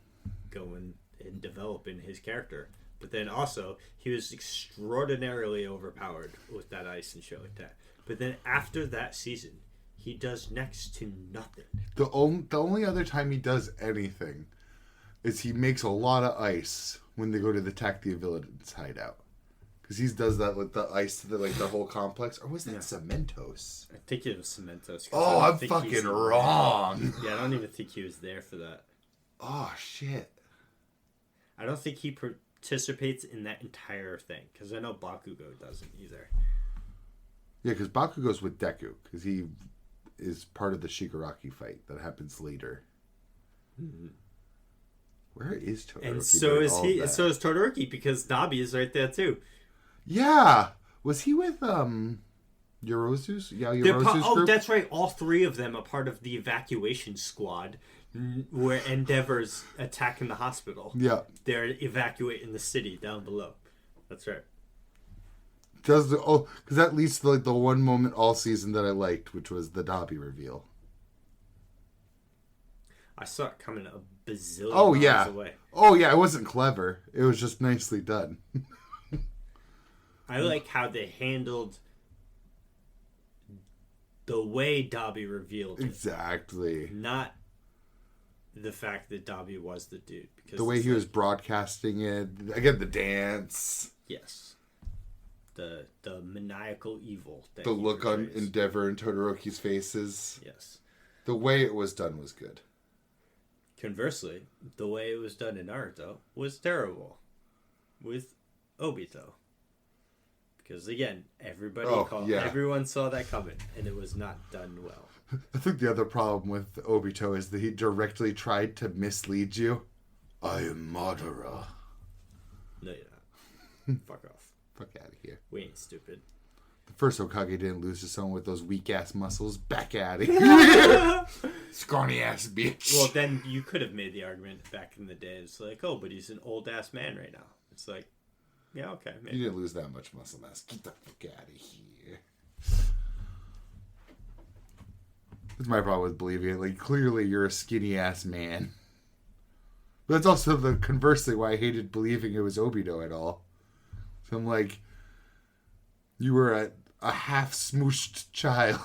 going and developing his character. But then also, he was extraordinarily overpowered with that ice and shit like that. But then after that season, he does next to nothing.
The only other time he does anything is he makes a lot of ice when they go to attack the villain's hideout. Because he does that with the ice to the whole complex. Or was that Cementos?
I think it was Cementos.
Oh, I'm fucking wrong.
Yeah, I don't even think he was there for that.
Oh, shit.
I don't think he participates in that entire thing. Because I know Bakugo doesn't either.
Yeah, because Bakugo's with Deku. Because he is part of the Shigaraki fight that happens later.
Mm-hmm.
Where is Todoroki?
And so is he. So is Todoroki, because Dabi is right there too.
Yeah, was he with Yorozu's? Yeah, Yorozu's group.
That's right. All three of them are part of the evacuation squad, where Endeavor's attacking the hospital.
Yeah,
they're evacuating the city down below. That's right.
Because that leads to the one moment all season that I liked, which was the Dabi reveal.
I saw it coming a bazillion miles away.
Oh yeah, it wasn't clever. It was just nicely done.
I like how they handled the way Dabi revealed it.
Exactly.
Not the fact that Dabi was the dude.
Because the way he was broadcasting it. Again, the dance.
Yes. The maniacal evil. That
the look on Endeavor and Todoroki's faces.
Yes.
The way it was done was good.
Conversely, the way it was done in Naruto was terrible. With Obito. Because again, everyone saw that coming, and it was not done well.
I think the other problem with Obito is that he directly tried to mislead you. I am Madara.
No, you're not. Fuck off.
Fuck out of here.
We ain't stupid.
The first Hokage didn't lose to someone with those weak ass muscles. Back at it. Scrawny ass bitch.
Well, then you could have made the argument back in the day. It's like, oh, but he's an old ass man right now. It's like, yeah, okay. Maybe.
You didn't lose that much muscle mass. Get the fuck out of here. That's my problem with believing it. Like, clearly you're a skinny ass man. But that's also conversely why I hated believing it was Obito at all. So I'm like, you were a half smooshed child.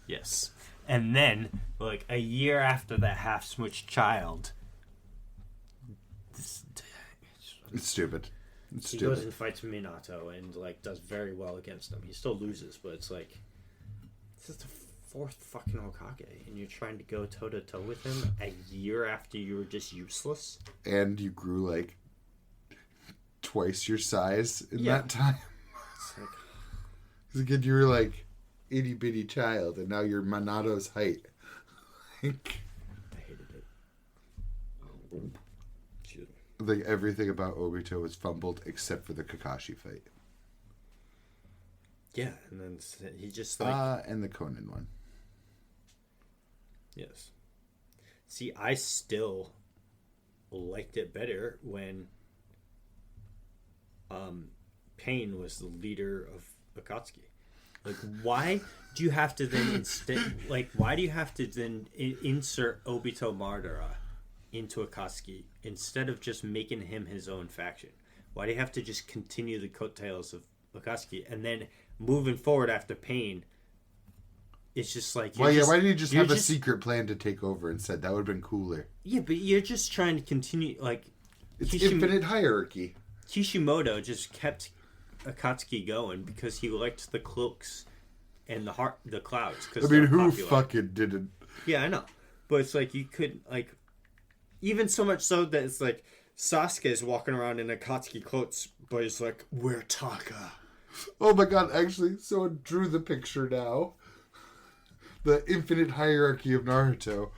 Yes. And then, like, a year after that half smooshed child,
it's stupid.
He goes and fights Minato and, like, does very well against him. He still loses, but it's like, it's just a
4th fucking Hokage, and you're trying to go toe to toe with him a year after you were just useless.
And you grew like twice your size in that time.
It's like,
as a kid, you were like itty bitty child, and now you're Monato's height.
I hated it.
I think everything about Obito was fumbled except for the Kakashi fight.
Yeah, and then he just like...
and the Conan one.
Yes. See, I still liked it better when Pain was the leader of Akatsuki. Like, why do you have to then why do you have to then insert Obito Madara into Akatsuki instead of just making him his own faction? Why do you have to just continue the coattails of Akatsuki and then moving forward after Pain? It's just like...
why didn't you just have a secret plan to take over instead? That would have been cooler.
Yeah, but you're just trying to continue, like...
It's infinite hierarchy.
Kishimoto just kept Akatsuki going because he liked the cloaks and the clouds.
I mean, who fucking didn't?
Yeah, I know. But it's like, you could, like... Even so much so that it's like, Sasuke is walking around in Akatsuki cloaks, but he's like, we're Taka.
Oh my god, actually, someone drew the picture now. The infinite hierarchy of Naruto.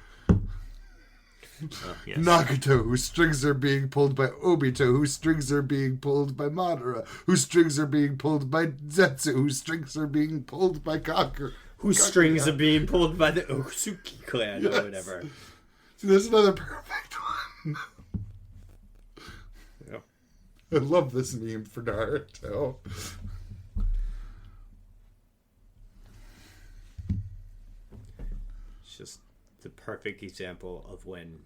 Yes. Nagato, whose strings are being pulled by Obito, whose strings are being pulled by Madara, whose strings are being pulled by Zetsu, whose strings are being pulled by Kagurabachi.
Whose strings are being pulled by the Osuki clan, or whatever.
See, there's another perfect one.
Yeah.
I love this meme for Naruto.
It's just the perfect example of when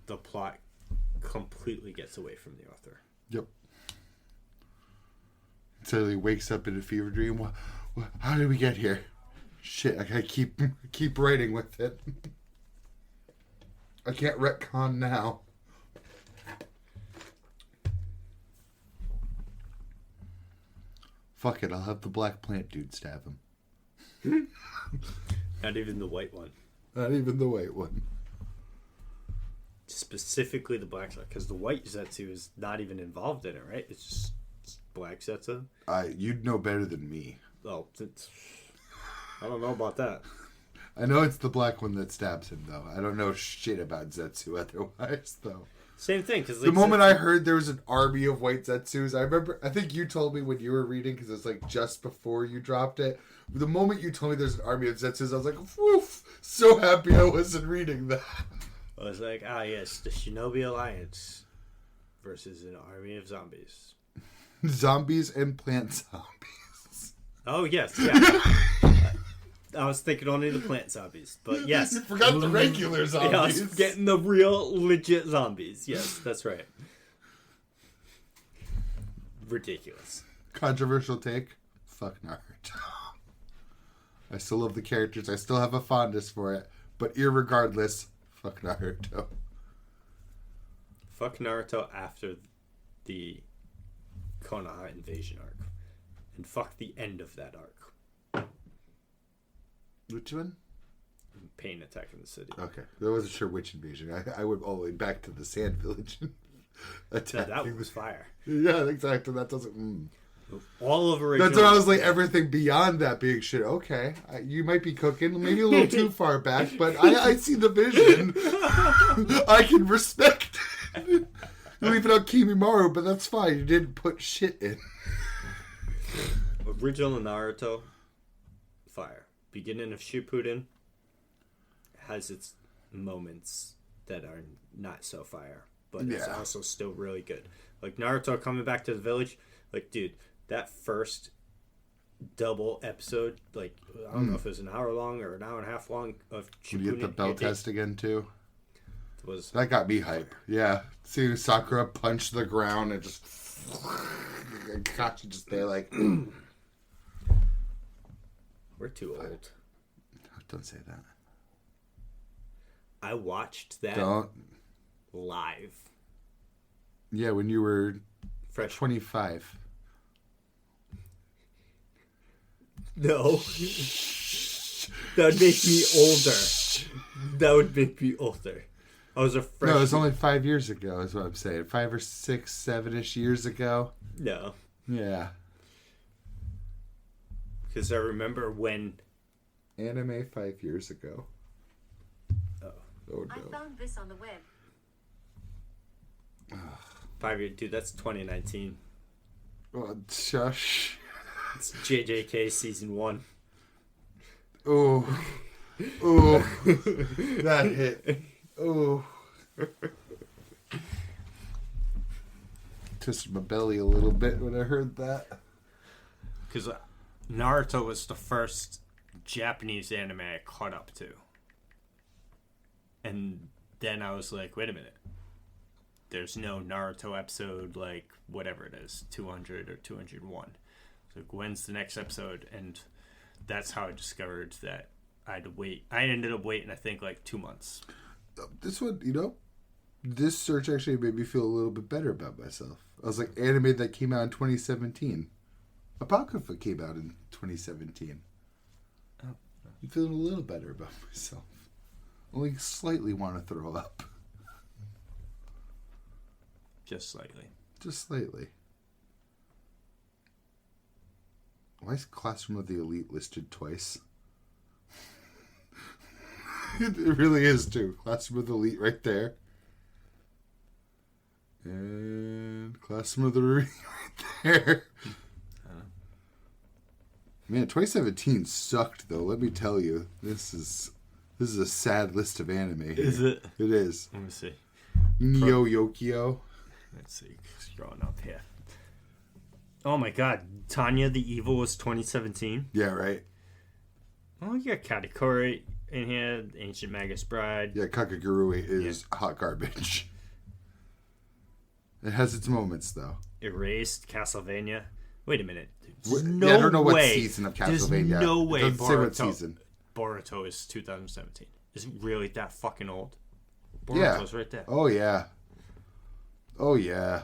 the plot completely gets away from the author.
Yep. So he wakes up in a fever dream. How did we get here? Shit, I gotta keep writing with it. I can't retcon now. Fuck it, I'll have the black plant dude stab him.
Not even the white one.
Not even the white one.
Specifically the black Zetsu, because the white Zetsu is not even involved in it, right? It's just black Zetsu.
You'd know better than me.
Oh, I don't know about that.
I know it's the black one that stabs him, though. I don't know shit about Zetsu otherwise, though.
Same thing, because
the moment I heard there was an army of white Zetsus, I think you told me when you were reading, because it was like just before you dropped it. The moment you told me there's an army of Zetsus, I was like, woof! So happy I wasn't reading that.
I was like, yes, the Shinobi Alliance versus an army of zombies.
Zombies and plant zombies.
Oh, yes, yeah. I was thinking only the plant zombies, but yes.
You forgot the regular zombies.
Yeah, I was getting the real, legit zombies. Yes, that's right. Ridiculous.
Controversial take. Fuck Naruto. I still love the characters. I still have a fondness for it. But irregardless, fuck Naruto.
Fuck Naruto after the Konoha invasion arc. And fuck the end of that arc.
Which one?
Pain attacking the city.
Okay. I wasn't sure which invasion. I went all the way back to the Sand Village.
That was fire.
Yeah, exactly. That doesn't...
All of original.
That's what I was like, everything beyond that being shit. Okay. You might be cooking. Maybe a little too far back, but I see the vision. I can respect it. You leave it out Kimimaru, but that's fine. You didn't put shit in.
Original Naruto, fire. Beginning of Shippuden has its moments that are not so fire, but it's also still really good. Like Naruto coming back to the village, like dude, that first double episode, like I don't know if it was an hour long or an hour and a half long of Shippuden.
Did you get the bell test again too?
Was
that got me hype? Yeah, seeing Sakura punch the ground and just Kachi just there like.
We're too old.
Don't say that.
I watched that live.
Yeah, when you were
fresh
25.
No. That would make me older. That would make me older. I was a freshman.
No, it was only 5 years ago, is what I'm saying. 5 or 6, 7-ish years ago.
No.
Yeah.
Because I remember when...
Anime 5 years ago.
Oh
no.
I found this on the web.
5 years... Dude, that's 2019.
Oh, shush.
It's JJK Season 1.
Oh. Oh. That hit. Oh. Twisted my belly a little bit when I heard that.
Because Naruto was the first Japanese anime I caught up to. And then I was like, wait a minute. There's no Naruto episode, like, whatever it is, 200 or 201. So when's the next episode? And that's how I discovered that I'd wait. I ended up waiting, I think, like 2 months.
This one, this search actually made me feel a little bit better about myself. I was like, anime that came out in 2017. Apocrypha came out in 2017.
Oh.
I'm feeling a little better about myself. Only slightly want to throw up.
Just slightly.
Just slightly. Why is Classroom of the Elite listed twice? It really is, too. Classroom of the Elite right there. And Classroom of the Elite right there. Man, 2017 sucked, though. Let me tell you. This is a sad list of anime here.
Is it?
It is.
Let me see.
Neo Yokio.
Let's see. Scrolling up here. Oh my god. Tanya the Evil was 2017.
Yeah, right.
Oh, you got Katakuri in here. Ancient Magus Bride.
Yeah, Kakagurui is hot garbage. It has its moments, though.
Erased. Castlevania. Wait a minute.
I don't know what season of Castlevania.
There's no way
It doesn't say what season.
Boruto is 2017. Is it really that fucking old?
Yeah.
Boruto's right there.
Oh, yeah. Oh, yeah.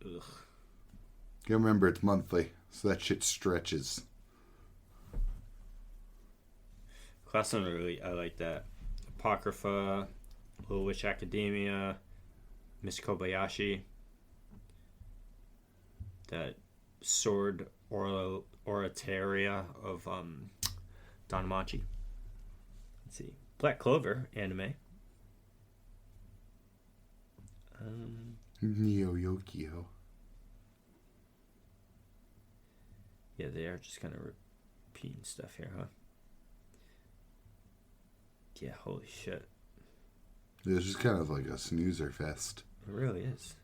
Ugh.
You remember it's monthly, so that shit stretches.
Class on Early, I like that. Apocrypha, Little Witch Academia, Miss Kobayashi. That Sword Oratoria of Danmachi. Let's see. Black Clover anime.
Neo Yokio.
Yeah, they are just kind of repeating stuff here, huh? Yeah, holy shit.
It's just kind of like a snoozer fest.
It really is.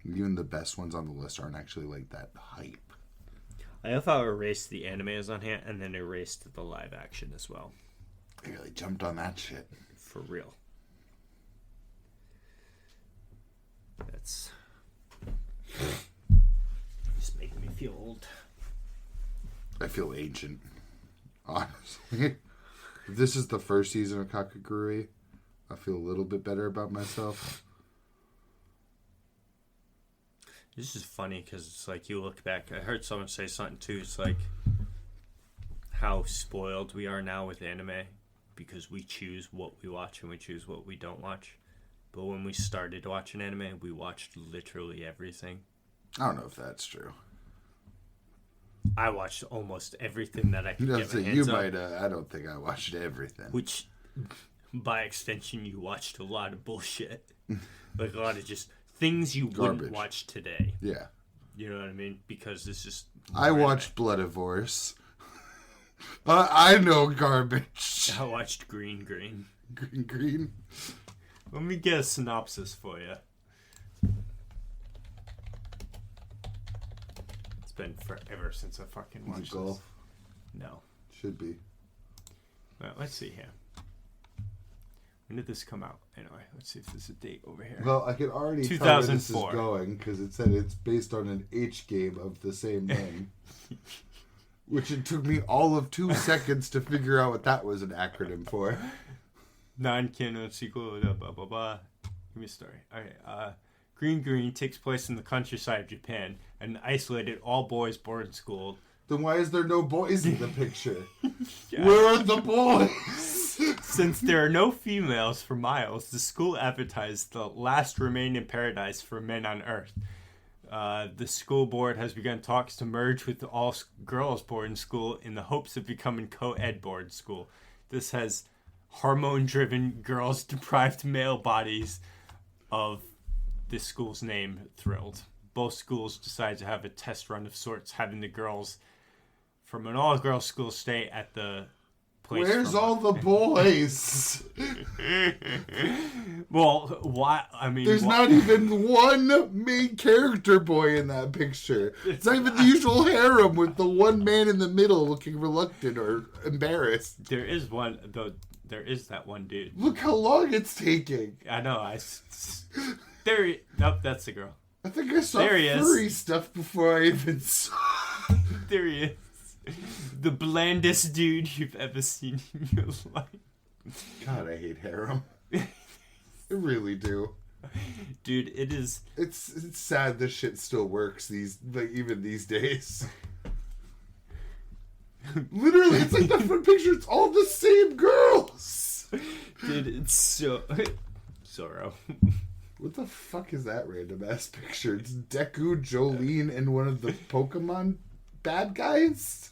Even the best ones on the list aren't actually like that hype.
I love how erased the animes on here and then erased the live action as well.
They really jumped on that shit.
For real. That's just making me feel old.
I feel ancient. Honestly. If this is the first season of Kakagurui, I feel a little bit better about myself.
This is funny because it's like you look back. I heard someone say something too. It's like how spoiled we are now with anime because we choose what we watch and we choose what we don't watch. But when we started watching anime, we watched literally everything.
I don't know if that's true.
I watched almost everything that I could get my hands
you
on.
might. I don't think I watched everything.
Which, by extension, you watched a lot of bullshit. Like a lot of just things you wouldn't watch today.
Yeah.
You know what I mean? Because it's just...
I watched Bloodivorce. I know garbage.
I watched Green.
Green.
Let me get a synopsis for you. It's been forever since I fucking watched
golf?
this. No.
Should be.
Well, let's see here. When did this come out? Anyway, let's see if there's a date over here.
Well, I can already tell where this is going because it said it's based on an H game of the same name. Which it took me all of 2 seconds to figure out what that was an acronym for.
Non-canon sequel, blah, blah, blah. Give me a story. Okay, Green takes place in the countryside of Japan, an isolated all-boys boarding school
Then why is there no boys in the picture? Yeah. Where are the boys?
Since there are no females for miles, the school advertised the last remaining paradise for men on Earth. The school board has begun talks to merge with the all-girls boarding school in the hopes of becoming co-ed board school. This has hormone-driven, girls-deprived male bodies of this school's name thrilled. Both schools decide to have a test run of sorts, having the girls from an all-girls school stay at the place.
Where's all the boys?
Well, why? I mean,
there's not even one main character boy in that picture. It's not even the usual harem with the one man in the middle looking reluctant or embarrassed.
There is one, though. There is that one dude.
Look how long it's taking.
I know. Nope, that's the girl.
I think I saw furry stuff before I even saw.
There he is. The blandest dude you've ever seen in your life.
God, I hate harem. I really do.
Dude, it is.
It's sad this shit still works even these days. Literally, it's like that front picture. It's all the same girls.
Dude, it's so Zoro.
What the fuck is that random ass picture? It's Deku, Jolene, and one of the Pokemon bad guys.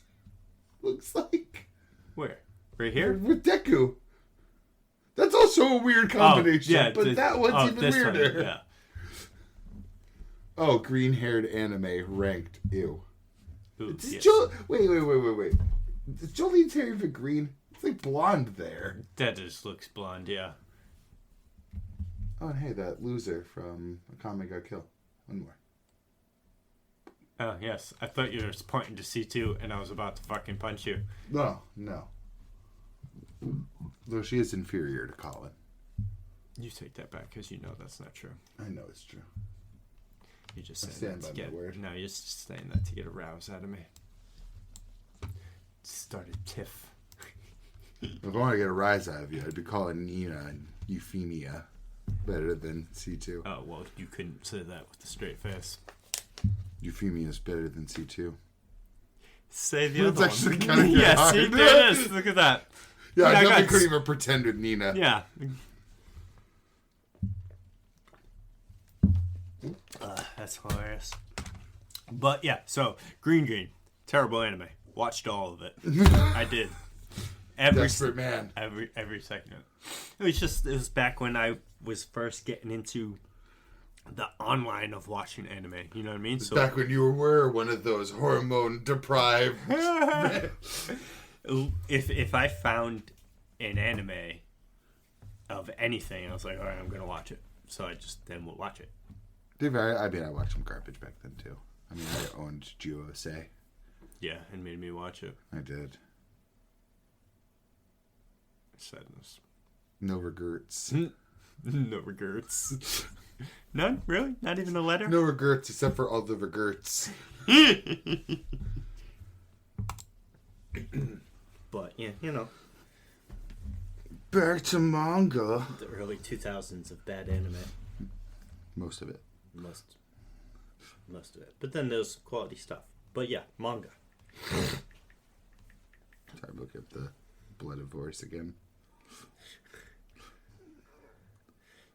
Looks like.
Where? Right here?
With Deku. That's also a weird combination.
Oh, yeah,
but that one's even weirder.
One, yeah.
Oh, green-haired anime ranked. Ew.
Ooh, yes.
Wait. Is Jolene's hair even green? It's like blonde there.
That just looks blonde, yeah.
Oh, and hey, that loser from Akame Ga Kill. One more.
Oh, yes. I thought you were pointing to C2 and I was about to fucking punch you.
No. Though she is inferior to Colin.
You take that back because you know that's not true.
I know it's true.
You're just saying that to get... Word. No, you're just saying that to get a rouse out of me. Started tiff.
If I want to get a rise out of you, I'd be calling Nina and Euphemia better than C2.
Oh, well, you couldn't say that with a straight face.
Euphemia is better than C2.
Say the other one.
It's actually kind of
yeah,
hard.
See, there it is. Look at that.
Yeah, I definitely couldn't even pretend with Nina.
Yeah. That's hilarious. But yeah, so Green. Terrible anime. Watched all of it. I did.
Desperate man.
Every second. It was back when I was first getting into the online of watching anime. You know what I mean? So
back when you were one of those hormone deprived.
If I found an anime of anything, I was like, all right, I'm gonna watch it. So I just then would watch it.
I watched some garbage back then too. I mean, I owned Juosei.
Yeah, and made me watch it.
I did.
Sadness.
No regrets.
No regrets. None? Really? Not even a letter?
No regrets except for all the regrets.
But, yeah, you know.
Back to manga.
The early 2000s of bad anime.
Most of it.
Most of it. But then there's quality stuff. But yeah, manga.
Sorry, look at the blood of horse again.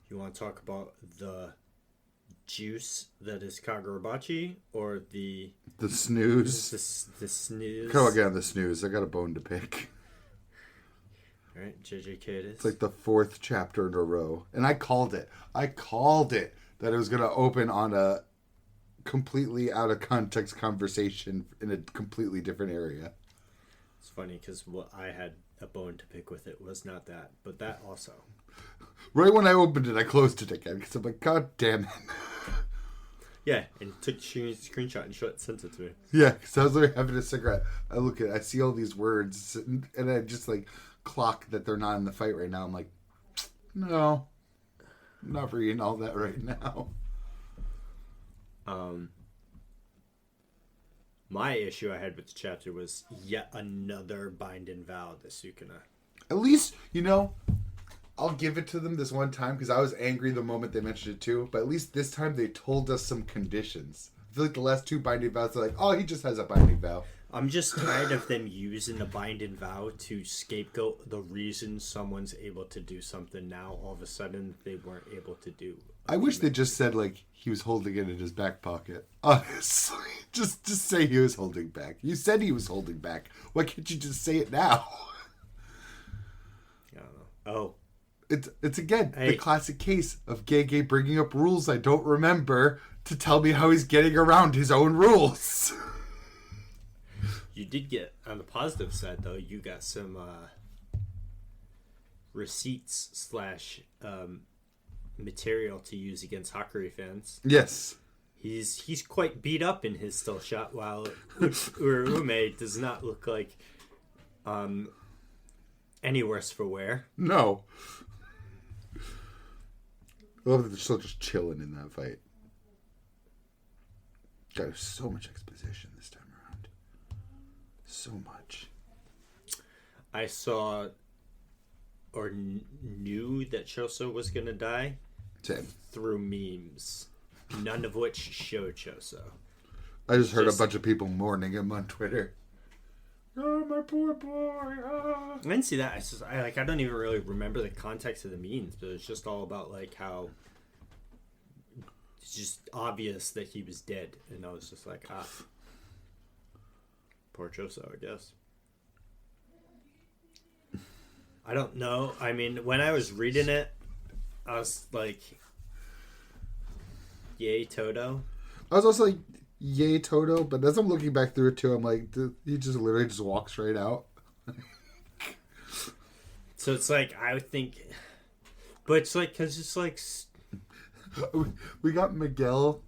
You want to talk about the juice that is Kagurabachi or the
snooze?
The snooze.
Come on, get on the snooze. I got a bone to pick.
All right, JJK it is.
It's like the 4th chapter in a row. And I called it. That it was going to open on a completely out of context conversation in a completely different area.
It's funny because what I had a bone to pick with it was not that, but that also.
Right when I opened it, I closed it again because I'm like, God damn it.
Yeah, and took a screenshot and sent it to me.
Yeah, because I was like having a cigarette. I see all these words, and I just like clock that they're not in the fight right now. I'm like, no, I'm not reading all that right now.
My issue I had with the chapter was yet another bind and vow to Sukuna.
At least, I'll give it to them this one time because I was angry the moment they mentioned it too. But at least this time they told us some conditions. I feel like the last 2 binding vows are like, oh, he just has a binding vow.
I'm just tired of them using the bind and vow to scapegoat the reason someone's able to do something now all of a sudden they weren't able to do.
I wish they just said, like, he was holding it in his back pocket. Honestly. Just say he was holding back. You said he was holding back. Why can't you just say it now?
I don't know. Oh.
It's again, the classic case of Gege bringing up rules I don't remember to tell me how he's getting around his own rules.
You did get, on the positive side, though, you got some receipts / material to use against Hakuri fans.
Yes.
He's quite beat up in his still shot, while Urume does not look like any worse for wear.
No. I love that they're still just chilling in that fight. God, there's so much exposition this time around. So much.
I saw or knew that Choso was going to die.
Same.
Through memes, none of which showed Choso.
I just heard a bunch of people mourning him on Twitter. Oh, my poor boy. Ah.
I didn't see that. I don't even really remember the context of the memes, but it's just all about like how it's just obvious that he was dead, and I was just like, poor Choso, I guess. I don't know. I mean, when I was reading it, I was like, yay, Todo.
I was also like, yay, Todo, but as I'm looking back through it too, I'm like, he just literally just walks right out.
So it's like, I would think, but it's like, because it's like,
we got Miguel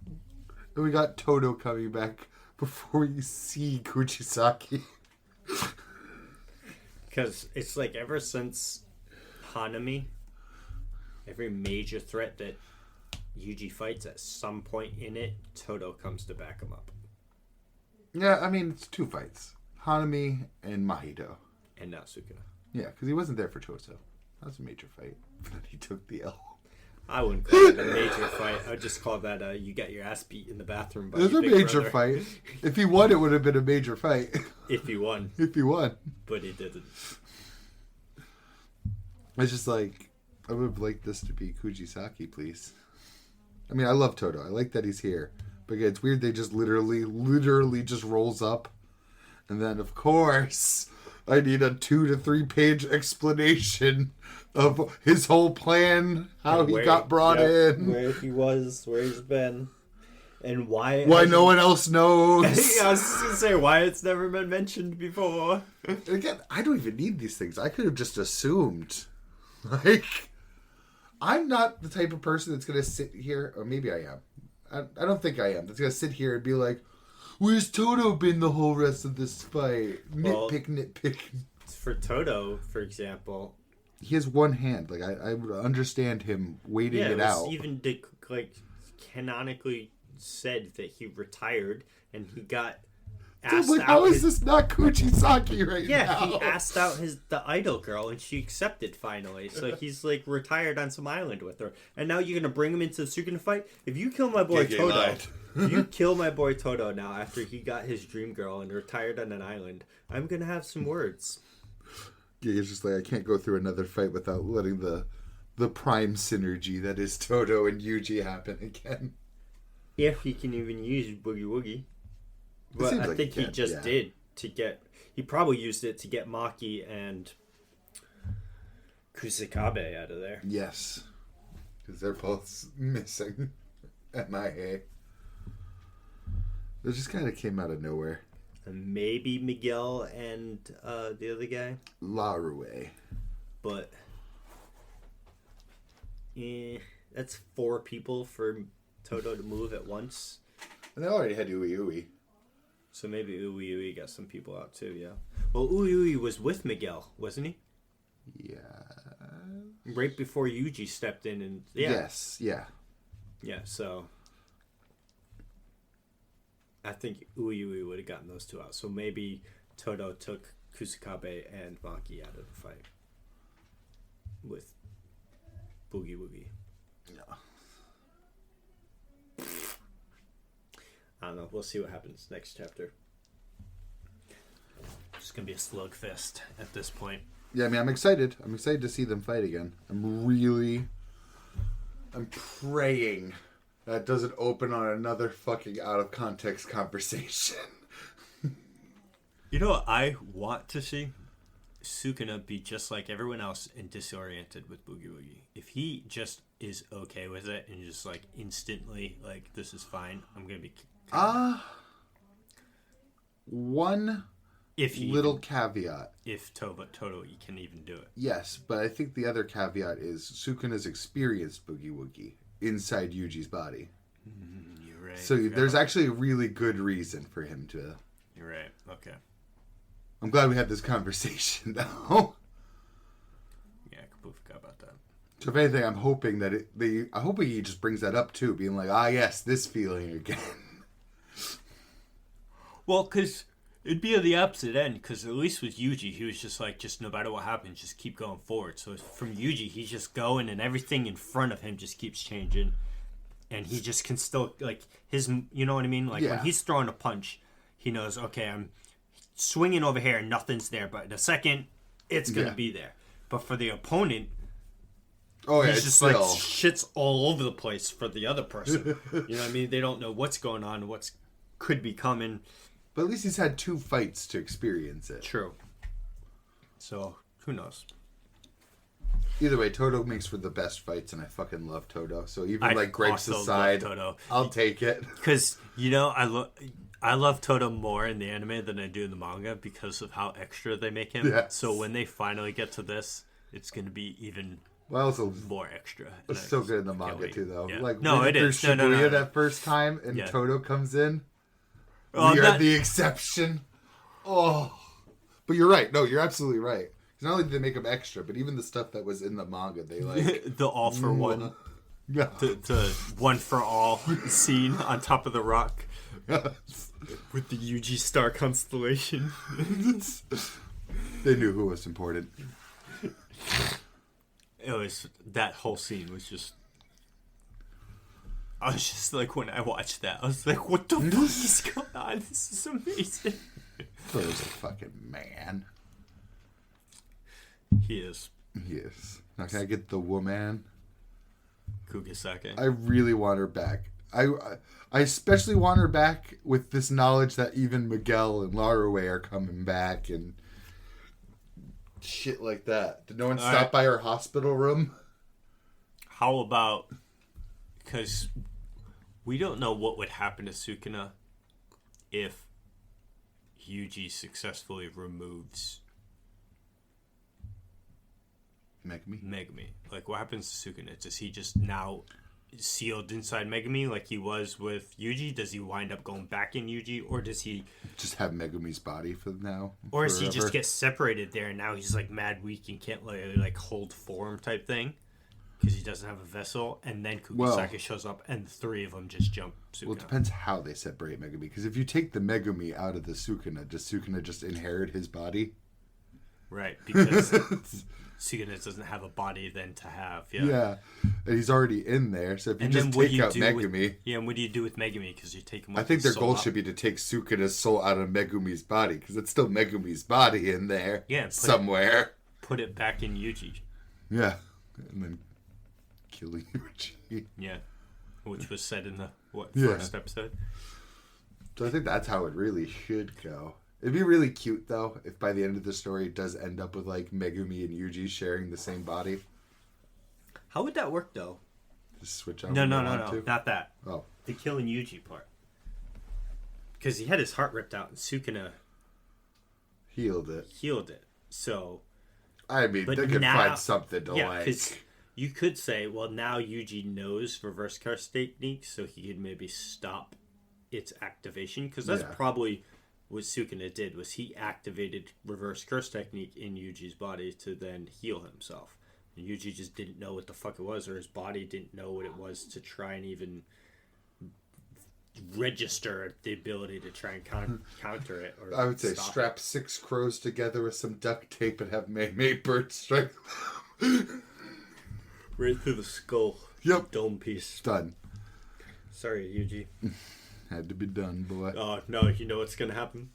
and we got Todo coming back before you see Kuchisaki.
Because it's like, ever since Hanami, every major threat that Yuji fights, at some point in it, Todo comes to back him up.
Yeah, I mean, it's two fights. Hanami and Mahito.
And now Sukuna.
Yeah, because he wasn't there for Choso. That was a major fight. But then he took the L.
I wouldn't call it a major fight. I would just call that you got your ass beat in the bathroom by
It was
your
a
big
major
brother.
fight. If he won, it would have been a major fight.
If he won.
If he won.
But he didn't.
It's just like, I would have liked this to be Kujisaki, please. I mean, I love Todo. I like that he's here. But again, it's weird they just literally just rolls up. And then, of course, I need a 2 to 3 page explanation of his whole plan, how he got brought in.
Where he was, where he's been, and why
no one else knows.
I was just going to say, why it's never been mentioned before.
Again, I don't even need these things. I could have just assumed. Like, I'm not the type of person that's going to sit here, or maybe I am. I don't think I am. That's going to sit here and be like, where's Todo been the whole rest of this fight? Nitpick.
For Todo, for example,
he has one hand. Like, I would understand him waiting it out.
Even canonically said that he retired and he got asked out.
How is this not Kuchisaki now?
Yeah, he asked out the idol girl and she accepted finally. So he's like retired on some island with her. And now you're gonna bring him into the Sukuna fight? If you kill my boy Todo, if you kill my boy Todo now after he got his dream girl and retired on an island, I'm gonna have some words.
Yeah, it's just like, I can't go through another fight without letting the prime synergy that is Todo and Yuji happen again.
If he can even use Boogie Woogie. But I think he just did to get... He probably used it to get Maki and Kusakabe out of there.
Yes. Because they're both missing. MIA. It just kind of came out of nowhere.
And maybe Miguel and the other guy.
Larue.
But... that's 4 people for Todo to move at once.
And they already had Ui Ui.
So maybe Ui Ui got some people out too, yeah. Well, Ui Ui was with Miguel, wasn't he?
Yeah.
Right before Yuji stepped in and... Yeah.
Yes, yeah.
Yeah, so... I think Ui Ui would have gotten those 2 out. So maybe Todo took Kusakabe and Maki out of the fight. With Boogie Woogie.
Yeah.
I don't know. We'll see what happens next chapter.
going to be a slugfest at this point.
Yeah, I mean, I'm excited. I'm excited to see them fight again. I'm praying that doesn't open on another fucking out of context conversation.
You know what I want to see? Sukuna be just like everyone else and disoriented with Boogie Woogie. If he just is okay with it and just like instantly like this is fine, I'm gonna be.
One little caveat.
If Todo you can even do it.
Yes, but I think the other caveat is Sukuna's experienced Boogie Woogie inside Yuji's body.
You're right.
So there's actually a really good reason for him to.
You're right. Okay.
I'm glad we had this conversation now.
Yeah, I completely forgot about that.
So if anything, I'm hoping that I hope he just brings that up too, being like, yes, this feeling again.
Well, because it'd be at the opposite end, because at least with Yuji, he was just like, just no matter what happens, just keep going forward. So from Yuji, he's just going, and everything in front of him just keeps changing. And he just can still, like, you know what I mean? Like, when he's throwing a punch, he knows, okay, I'm swinging over here and nothing's there, but in a second, it's going to be there. But for the opponent, he's just like, shit's all over the place for the other person. You know what I mean? They don't know what's going on, what's could be coming.
But at least he's had 2 fights to experience it.
True. So, who knows?
Either way, Todo makes for the best fights, and I fucking love Todo. So even like Greg's aside, I'll take it.
Because, you know, I love Todo more in the anime than I do in the manga because of how extra they make him.
Yes.
So when they finally get to this, it's going to be even more extra.
It's so good in the manga too, though.
Yeah.
Like
no, it is.
Shibuya that first time, and Todo comes in. We are the exception. Oh, but you're right. No, you're absolutely right. Not only did they make him extra, but even the stuff that was in the manga, they like
the all for one, the one for all scene on top of the rock with the Yuji star constellation.
They knew who was important.
It was that whole scene was just. I was just like, when I watched that, I was like, what the fuck is going on? This is amazing.
Todo's a fucking man.
He is.
He is. Now, can I get the woman?
Kugisake.
I really want her back. I especially want her back with this knowledge that even Miguel and Laraway are coming back and shit like that. Did no one stop by her hospital room?
How about... Because we don't know what would happen to Sukuna if Yuji successfully removes Megumi. Like, what happens to Sukuna? Does he just now sealed inside Megumi like he was with Yuji? Does he wind up going back in Yuji? Or does he...
just have Megumi's body for now?
Or does he just get separated there and now he's like mad weak and can't like hold form type thing? Because he doesn't have a vessel, and then Kugisake shows up, and the 3 of them just jump Sukuna.
Well, it depends how they separate Megumi. Because if you take the Megumi out of the Sukuna, does Sukuna just inherit his body?
Right, because Sukuna doesn't have a body then to have.
Yeah, and he's already in there, so if you just take out Megumi...
and what do you do with Megumi? Because you take him.
I think their goal should be to take Sukuna's soul out of Megumi's body, because it's still Megumi's body in there somewhere.
Put it back in Yuji.
Yeah, and then... killing Yuji.
Yeah. Which was said in the first episode.
So I think that's how it really should go. It'd be really cute though if by the end of the story it does end up with like Megumi and Yuji sharing the same body.
How would that work though?
Just switch out.
No, not that.
Oh.
The killing Yuji part. Because he had his heart ripped out and Sukuna
healed it.
So
I mean, they could find something to like.
You could say, well, now Yuji knows reverse curse technique, so he could maybe stop its activation. Because that's probably what Sukuna did, was he activated reverse curse technique in Yuji's body to then heal himself. And Yuji just didn't know what the fuck it was, or his body didn't know what it was to try and even register the ability to try and counter it. Or
I would say strap 6 crows together with some duct tape and have May bird strike them.
Right through the skull.
Yep.
Dome piece.
Done.
Sorry, Yuji.
Had to be done, boy.
Oh, no, you know what's going to happen?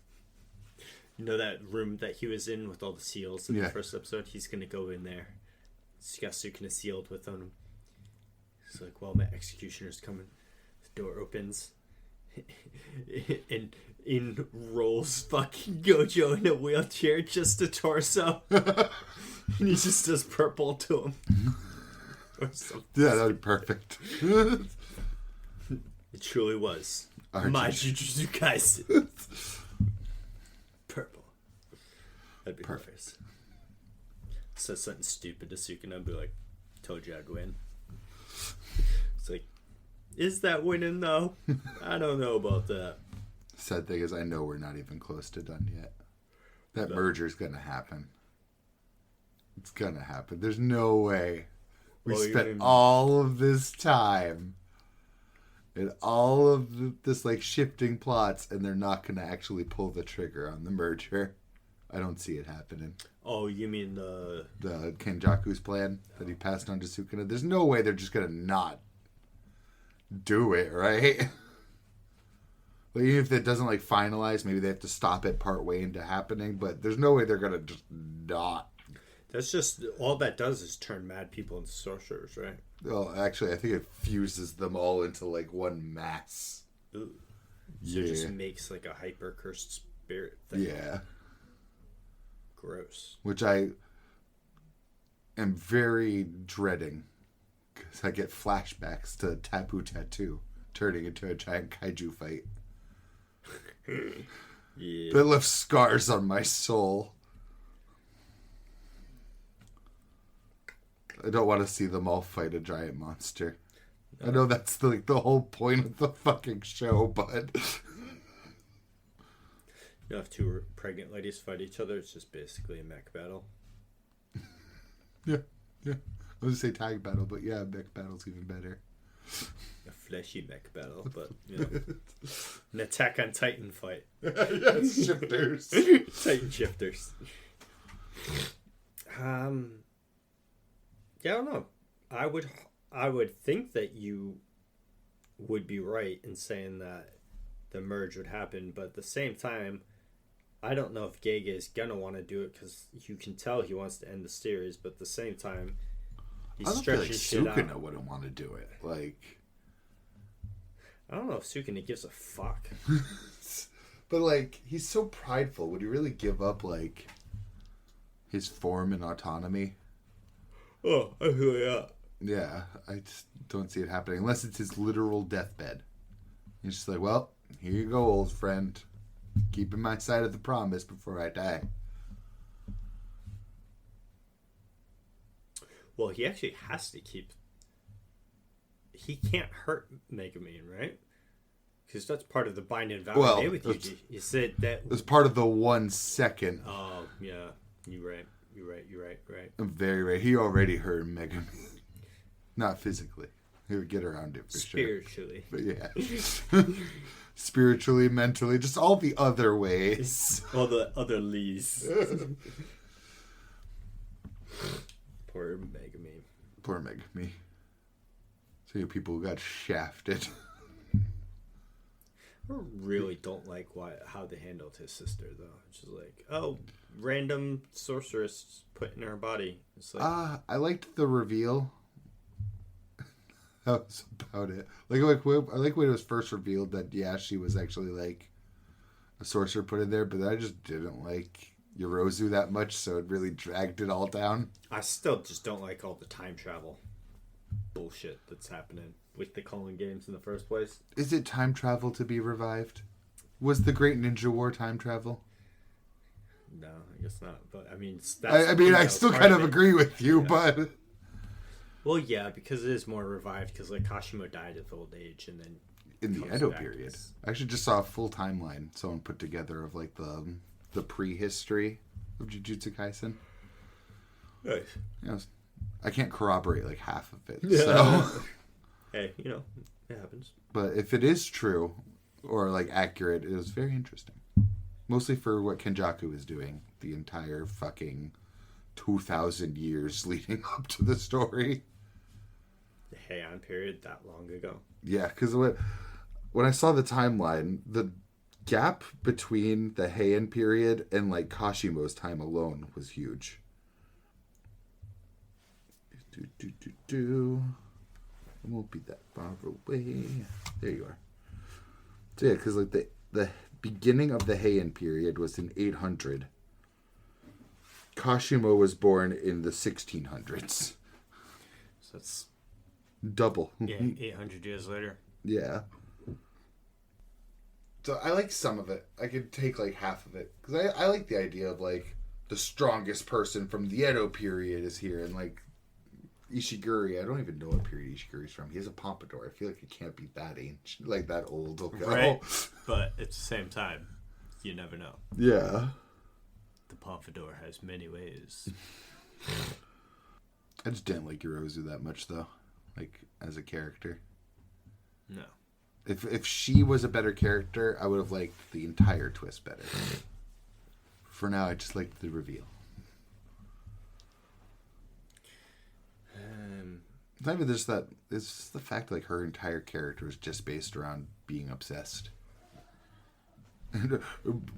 You know that room that he was in with all the seals in the first episode? He's going to go in there. He's got Sukuna sealed with him. He's like, well, my executioner's coming. The door opens. And in rolls fucking Gojo in a wheelchair, just a torso. And he just does purple to him.
Yeah, that would be perfect.
It truly was. My Jujutsu Kaisen. Purple. That'd be perfect. Says something stupid to Sukuna and be like, told you I'd win. It's like, is that winning though? I don't know about that.
Sad thing is, I know we're not even close to done yet. That merger's gonna happen. It's gonna happen. There's no way we spent all of this time and all of this like shifting plots, and they're not gonna actually pull the trigger on the merger. I don't see it happening.
Oh, you mean the
Kenjaku's plan that he passed on to Sukuna? There's no way they're just gonna not do it, right? Like, even if it doesn't like finalize, maybe they have to stop it part way into happening. But there's no way they're gonna just not.
That's just all that does is turn mad people into sorcerers, right?
Well, actually, I think it fuses them all into like one mass.
Ooh. So it just makes like a hyper cursed spirit thing.
Yeah.
Gross.
Which I am very dreading, because I get flashbacks to Tapu Tattoo turning into a giant kaiju fight.
Yeah.
That left scars on my soul. I don't want to see them all fight a giant monster. No. I know that's the whole point of the fucking show, but...
You have two pregnant ladies fight each other. It's just basically a mech battle.
Yeah. I was going to say tag battle, but yeah, mech battle's even better.
A fleshy mech battle, but, you know. An Attack on Titan fight.
Yeah, shifters.
Titan shifters. Yeah, I don't know. I would think that you would be right in saying that the merge would happen, but at the same time, I don't know if Gege is gonna want to do it, because you can tell he wants to end the series, but at the same time, he's stretching shit out.
Sukuna wouldn't want to do it. Like,
I don't know if Sukuna gives a fuck.
But like, he's so prideful. Would he really give up like his form and autonomy?
Oh, I feel yeah.
Yeah, I just don't see it happening unless it's his literal deathbed. He's just like, well, here you go, old friend. Keeping my side of the promise before I die.
Well, he actually has to keep... He can't hurt Megumin, right? Because that's part of the binding vow I made with you. You said that...
It was part of the 1 second.
Oh, yeah. You're right.
I'm very right. He already hurt Megumin. Not physically. He would get around it for
Spiritually.
Sure. But yeah. Spiritually, mentally, just all the other ways.
All the other Lees. Poor Megumin.
Poor Megumin. So you people who got shafted.
I really don't like how they handled his sister, though. It's just like, oh, random sorceress put in her body. It's like,
I liked the reveal. That was about it. I like when it was first revealed that she was actually like a sorcerer put in there, but I just didn't like Yorozu that much, so it really dragged it all down.
I still just don't like all the time travel bullshit that's happening with the calling games in the first place.
Is it time travel to be revived? Was the Great Ninja War time travel?
No, I guess not. But I mean,
I still kind of agree with you, but.
Well, yeah, because it is more revived, because like Kashimo died of old age, and then
in the Edo period. I actually just saw a full timeline someone put together of like the prehistory of Jujutsu Kaisen.
Nice.
You know, I can't corroborate like half of it. So
hey, it happens.
But if it is true or like accurate, it was very interesting. Mostly for what Kenjaku is doing the entire fucking 2,000 years leading up to the story.
The Heian period that long ago.
Yeah, because when I saw the timeline, the gap between the Heian period and like Kashimo's time alone was huge. It won't be that far away. There you are. So yeah, because like the beginning of the Heian period was in 800. Kashimo was born in the 1600s.
So that's
double.
Yeah, 800 years later.
Yeah. So I like some of it. I could take like half of it. Because I like the idea of like the strongest person from the Edo period is here. And like Ishiguri, I don't even know what period Ishiguri's from. He has a pompadour. I feel like it can't be that ancient. Like that old. Okay.
Right. But at the same time, you never know.
Yeah.
The pompadour has many ways.
I just didn't like Yorozu that much though. Like as a character.
No.
If she was a better character, I would have liked the entire twist better. For now, I just liked the reveal. It's not even just that. It's just the fact like her entire character is just based around being obsessed.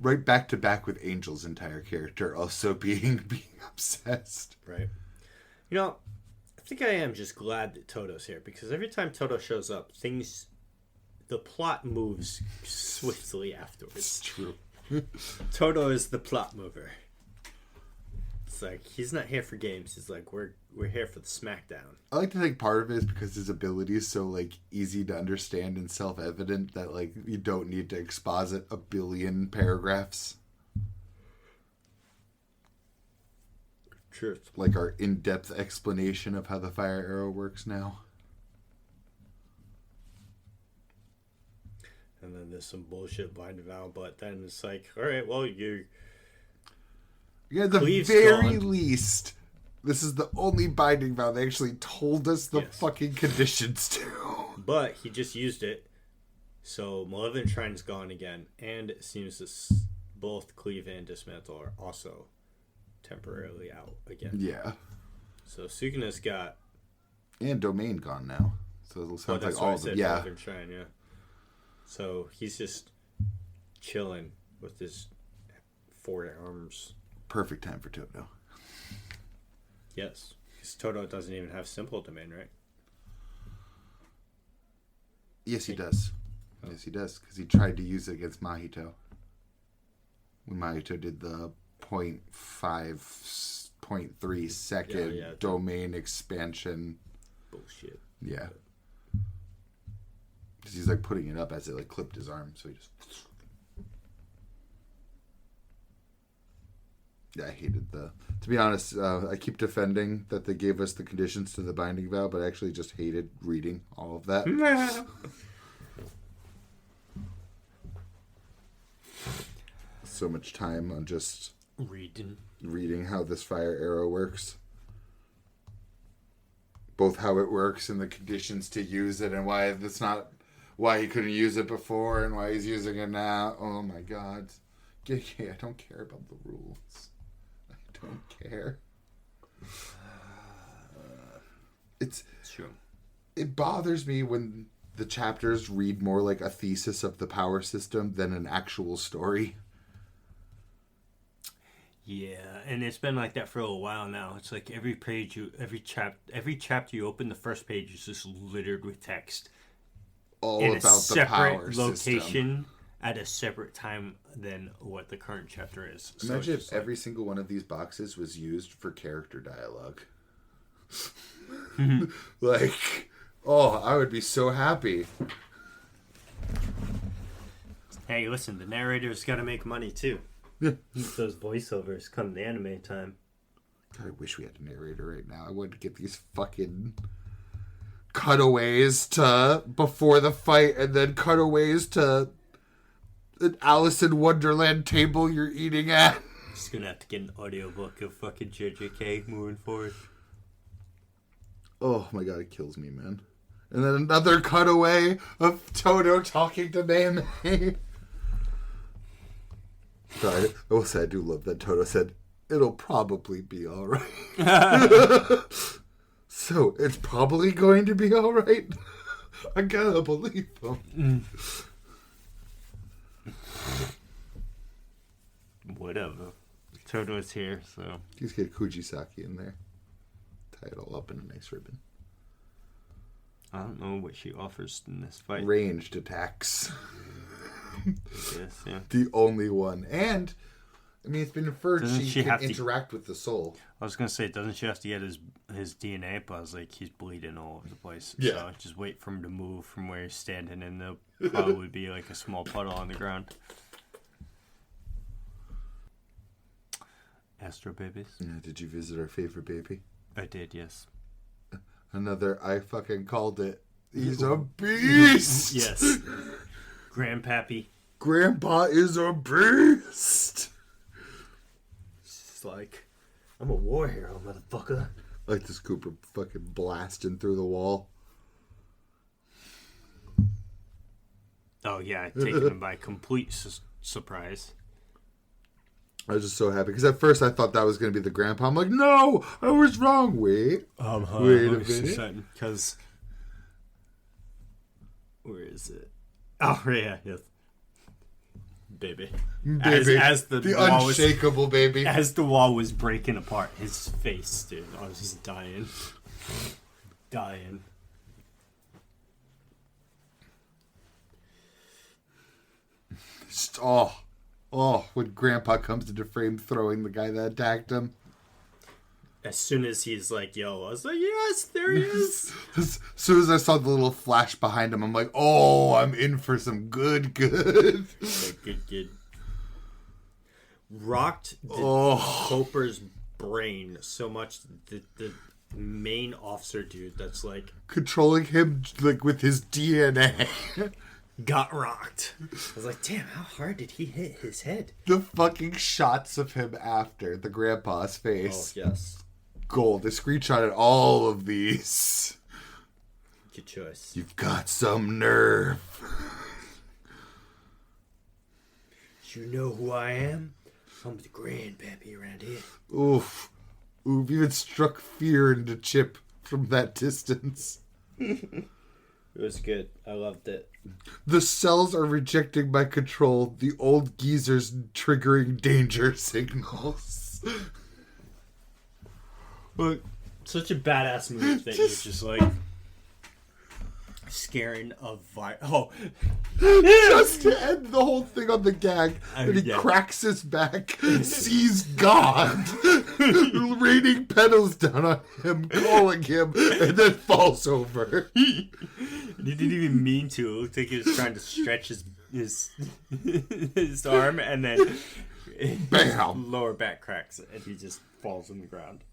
Right back to back with Angel's entire character also being obsessed.
Right. You know, I think I am just glad that Todo's here because every time Todo shows up, the plot moves swiftly afterwards.
It's true.
Todo is the plot mover. It's like he's not here for games. He's like we're here for the smackdown.
I like to think part of it is because his ability is so like easy to understand and self-evident that like you don't need to exposit a billion paragraphs.
True.
Like our in-depth explanation of how the fire arrow works now.
And then there's some bullshit binding vow, but then it's like, all right, well, you.
Yeah, at the very least, this is the only binding vow they actually told us the fucking conditions to.
But he just used it, so Malevolent Shrine's gone again, and it seems that both Cleave and Dismantle are also temporarily out again.
Yeah.
So Sukuna's got.
And Domain gone now. So it sounds like all of them. Yeah.
Malevolent Shrine, yeah. So he's just chilling with his forearms.
Perfect time for Todo.
Yes. Because Todo doesn't even have simple domain, right?
Yes, he does. Oh. Yes, he does. Because he tried to use it against Mahito. When Mahito did the 0.5, 0.3 second domain expansion.
Bullshit.
Yeah. Because he's like putting it up as it like clipped his arm, so he just. Yeah, I hated the. To be honest, I keep defending that they gave us the conditions to the binding vow, but I actually just hated reading all of that. So much time on just reading how this fire arrow works. Both how it works and the conditions to use it, and why it's not. Why he couldn't use it before and why he's using it now. Oh my god. I don't care about the rules. I don't care. It's true. It bothers me when the chapters read more like a thesis of the power system than an actual story.
Yeah, and it's been like that for a little while now. It's like every chapter you open, the first page is just littered with text.
All
in
about the power
location
system.
At a separate time than what the current chapter is.
Imagine if every single one of these boxes was used for character dialogue. Like, I would be so happy.
Hey, listen, the narrator's got to make money too. Those voiceovers come the anime time.
God, I wish we had a narrator right now. I wanted to get these fucking cutaways to before the fight and then cutaways to an Alice in Wonderland table you're eating at.
Just gonna have to get an audiobook of fucking JJK moving forward.
Oh my god, it kills me, man. And then another cutaway of Todo talking to Mei. Sorry, I will say I do love that Todo said, it'll probably be alright. So, it's probably going to be alright? I gotta believe him.
Whatever. Toto's here, so...
Just get Kujisaki in there. Tie it all up in a nice ribbon.
I don't know what she offers in this fight.
Ranged attacks.
Yes, yeah.
The only one. And, I mean, it's been inferred she can interact with the soul.
I was going to say, doesn't she have to get his DNA? But I was like, he's bleeding all over the place.
Yeah.
So just wait for him to move from where he's standing, and there'll probably be like a small puddle on the ground. Astro Babies.
Yeah, did you visit our favorite baby?
I did, yes.
Another, I fucking called it. He's a beast!
Yes. Grandpappy.
Grandpa is a beast!
It's like, I'm a war hero, motherfucker.
Like this Cooper fucking blasting through the wall.
Oh, yeah, taking him by complete surprise.
I was just so happy because at first I thought that was going to be the grandpa. I'm like, no, I was wrong. Wait a minute.
Because where is it? Oh yeah, yes. Baby. As the wall
unshakable baby.
As the wall was breaking apart, his face, dude, I was just dying.
Oh, when Grandpa comes into frame throwing the guy that attacked him.
As soon as he's like, yo, I was like, yes, there he is.
As soon as I saw the little flash behind him, I'm like, oh, I'm in for some good.
Like, good. Rocked Hopper's brain so much that the main officer dude that's like...
controlling him like with his DNA...
got rocked. I was like, damn, how hard did he hit his head?
The fucking shots of him after the grandpa's face.
Oh, yes.
Gold. They screenshotted all of these.
Good choice.
You've got some nerve.
You know who I am? I'm the grandpappy around here.
Oof. Even struck fear into Chip from that distance.
It was good. I loved it.
The cells are rejecting my control. The old geezer's triggering danger signals.
But such a badass move that you're just like scaring a
just to end the whole thing on the gag, and he cracks his back, sees God, raining petals down on him, calling him, and then falls over.
He didn't even mean to. It looked like he was trying to stretch his arm, and then
bam,
lower back cracks, and he just falls on the ground.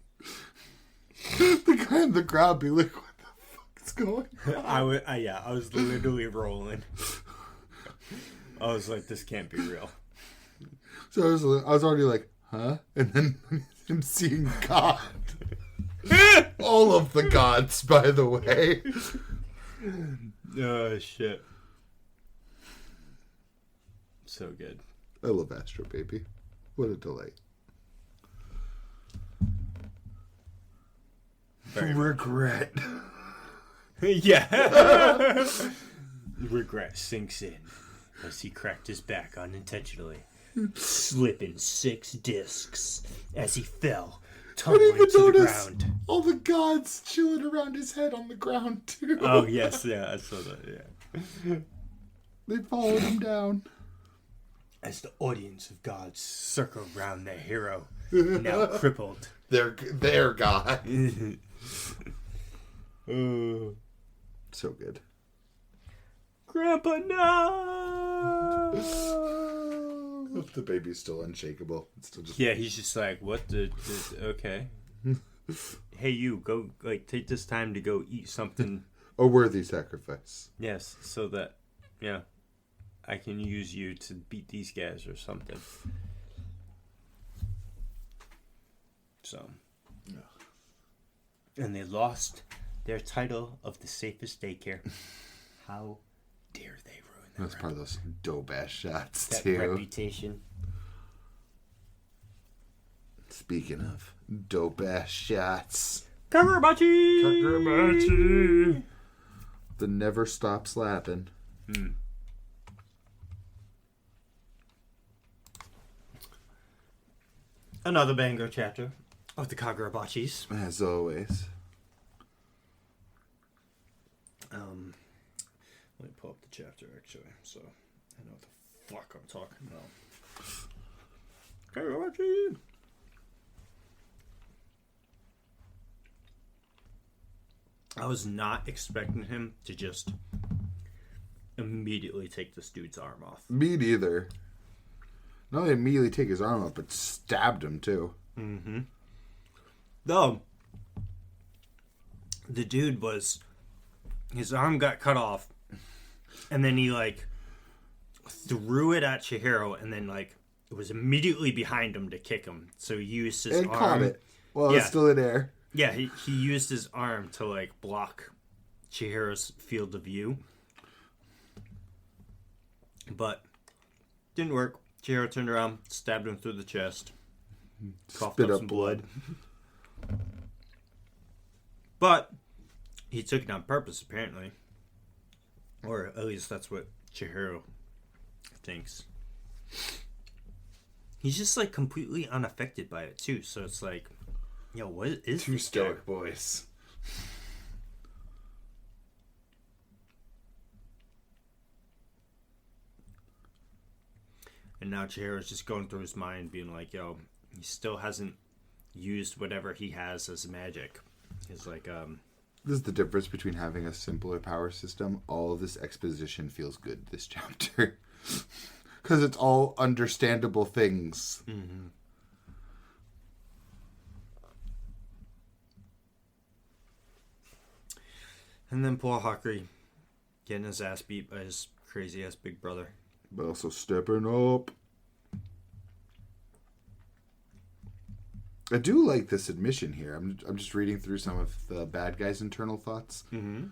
The guy on the ground be like, what the fuck is going on?
I was literally rolling. I was like, this can't be real.
So I was already like, huh? And then him seeing God. All of the gods, by the way.
Oh, shit. So good.
I love Astro Baby. What a delight. Regret.
Yeah. Regret sinks in as he cracked his back unintentionally, slipping 6 discs as he fell, tumbling to the ground.
All the gods chilling around his head on the ground, too.
Oh, yes, yeah, I saw that, yeah.
They followed him down.
As the audience of gods circle around their hero, now crippled.
Their god. So good.
Grandpa, no!
The baby's still unshakable. It's still just...
Yeah, he's just like, what the okay. Hey, you, go, like, take this time to go eat something.
A worthy sacrifice.
Yes, so that, yeah, I can use you to beat these guys or something. So. And they lost their title of the safest daycare. How dare they ruin that?
That's part of those dope-ass shots,
that
too.
Reputation.
Speaking of dope-ass shots.
Kagurabachi!
The never stop slapping.
Another banger chapter of the Kagurabachis.
As always.
Let me pull up the chapter, actually, so I know what the fuck I'm talking about.
Kagurabachi!
I was not expecting him to just immediately take this dude's arm off.
Me neither. Not only immediately take his arm off, but stabbed him, too.
Mm-hmm. Though, the dude was... His arm got cut off, and then he, like, threw it at Chihiro, and then, like, it was immediately behind him to kick him. So he used his arm...
And caught it. Well, it's still in air.
Yeah, he used his arm to, like, block Chihiro's field of view. But didn't work. Chihiro turned around, stabbed him through the chest. Coughed up some blood. But he took it on purpose, apparently. Or at least that's what Chihiro thinks. He's just, like, completely unaffected by it, too. So it's like, yo, what is
Two stoic boys.
And now Chihiro's just going through his mind, being like, yo, he still hasn't used whatever he has as magic. He's like,
This is the difference between having a simpler power system. All of this exposition feels good this chapter. Because it's all understandable things.
Mm-hmm. And then poor Hakuri getting his ass beat by his crazy ass big brother.
But also stepping up. I do like this admission here. I'm just reading through some of the bad guy's internal thoughts.
Mm-hmm.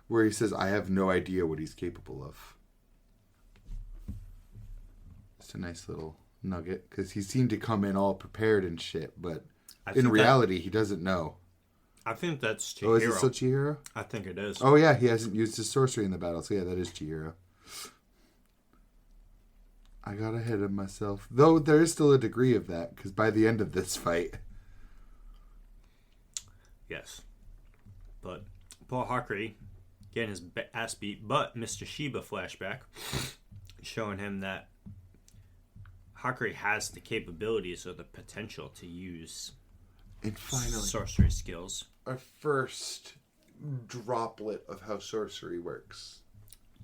Where he says, I have no idea what he's capable of. It's a nice little nugget. Because he seemed to come in all prepared and shit. But in reality, he doesn't know.
I think that's Chihiro.
Oh, is it still Chihiro?
I think it is.
Oh, yeah. He hasn't used his sorcery in the battle. So, yeah, that is Chihiro. I got ahead of myself. Though there is still a degree of that, because by the end of this fight...
Yes. But Paul Hakuri getting his ass beat, but Mr. Shiba flashback showing him that Hakuri has the capabilities or the potential to use
and finally,
sorcery skills.
Our first droplet of how sorcery works.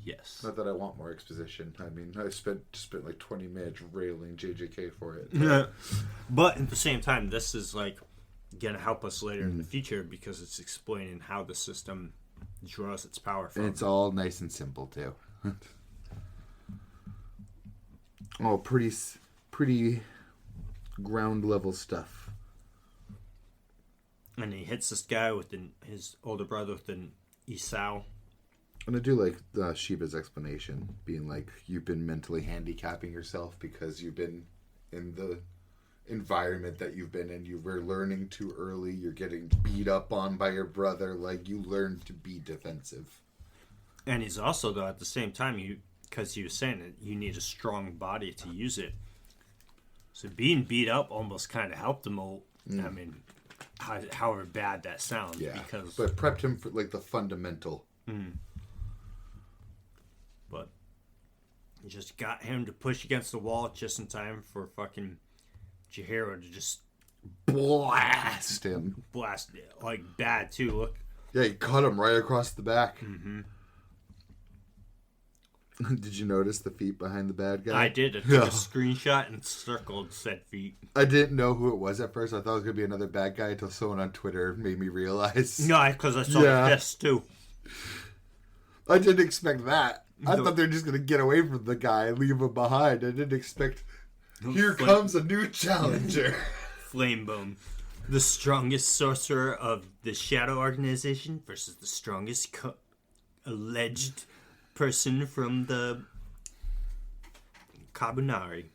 Yes.
Not that I want more exposition. I mean, I spent like 20 minutes railing JJK for it.
But at the same time, this is like going to help us later in the future because it's explaining how the system draws its power from.
And it's all nice and simple, too. Oh, pretty ground level stuff.
And he hits this guy with his older brother with an Isao.
And I do like Shiba's explanation, being like, you've been mentally handicapping yourself because you've been in the environment that you've been in. You were learning too early. You're getting beat up on by your brother. Like, you learned to be defensive.
And he's also, though, at the same time, because he was saying that you need a strong body to use it. So being beat up almost kind of helped him. I mean, however bad that sounds.
Yeah,
because,
but it prepped him for, like, the fundamental.
But you just got him to push against the wall just in time for fucking Chihiro to just
blast him.
Blast, like, bad, too. Look.
Yeah, he cut him right across the back.
Mm-hmm.
Did you notice the feet behind the bad guy?
I did. I took a screenshot and circled said feet.
I didn't know who it was at first. I thought it was going to be another bad guy until someone on Twitter made me realize.
No, because I saw the fist, too.
I didn't expect that. I thought they were just going to get away from the guy and leave him behind. I didn't expect... Here comes a new challenger.
Flamebone. The strongest sorcerer of the Shadow Organization versus the strongest alleged person from the Kabunari.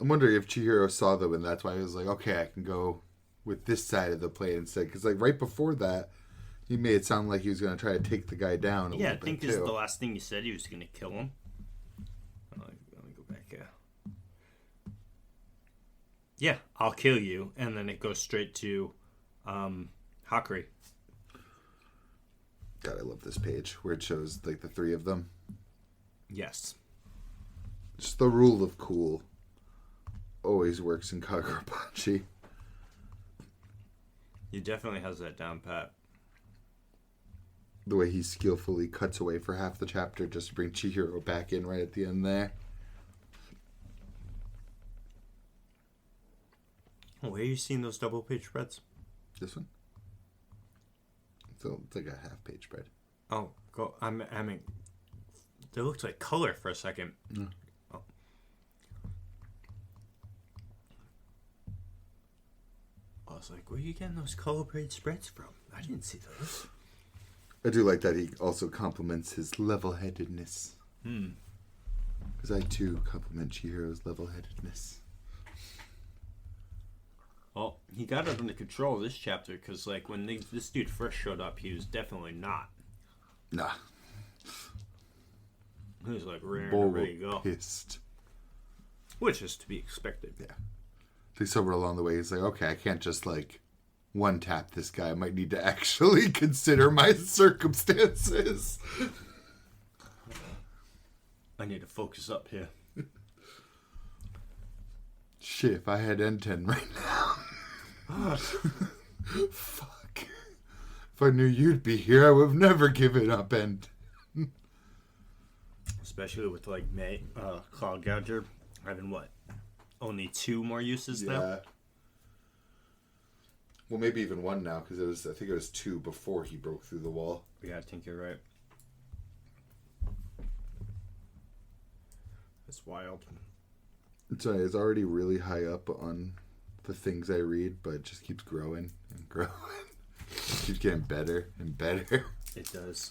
I'm wondering if Chihiro saw them and that's why he was like, okay, I can go with this side of the play instead. Because like right before that, he made it sound like he was going to try to take the guy down a little bit.
Yeah, I think this is the last thing he said. He was going to kill him. Let me go back here. yeah, I'll kill you. And then it goes straight to Hakuri.
God, I love this page where it shows like the three of them.
Yes.
Just the rule of cool always works in Kagurabachi.
He definitely has that down pat.
The way he skillfully cuts away for half the chapter just to bring Chihiro back in right at the end there.
Where are you seeing those double page spreads?
This one? So it's like a half page spread.
Oh, go. I mean, they looked like color for a second.
Mm.
Oh. I was like, where are you getting those color page spreads from? I didn't see those.
I do like that he also compliments his level-headedness. Because I too compliment Chihiro's level-headedness.
Well, he got it under control this chapter because, like, when this dude first showed up, he was definitely not.
Nah.
He was like ready to go.
Pissed.
Which is to be expected.
Yeah. I think somewhere along the way he's like, okay, I can't just like one tap this guy. I might need to actually consider my circumstances.
I need to focus up here.
Shit, if I had N10 right now. Fuck. If I knew you'd be here, I would have never given up N10.
Especially with like Cloud Gouger having what? Only 2 more uses now?
Yeah. Well, maybe even 1 now, because I think it was 2 before he broke through the wall.
Yeah, I think you're right. That's wild.
It's already really high up on the things I read, but it just keeps growing and growing. It keeps getting better and better.
It does.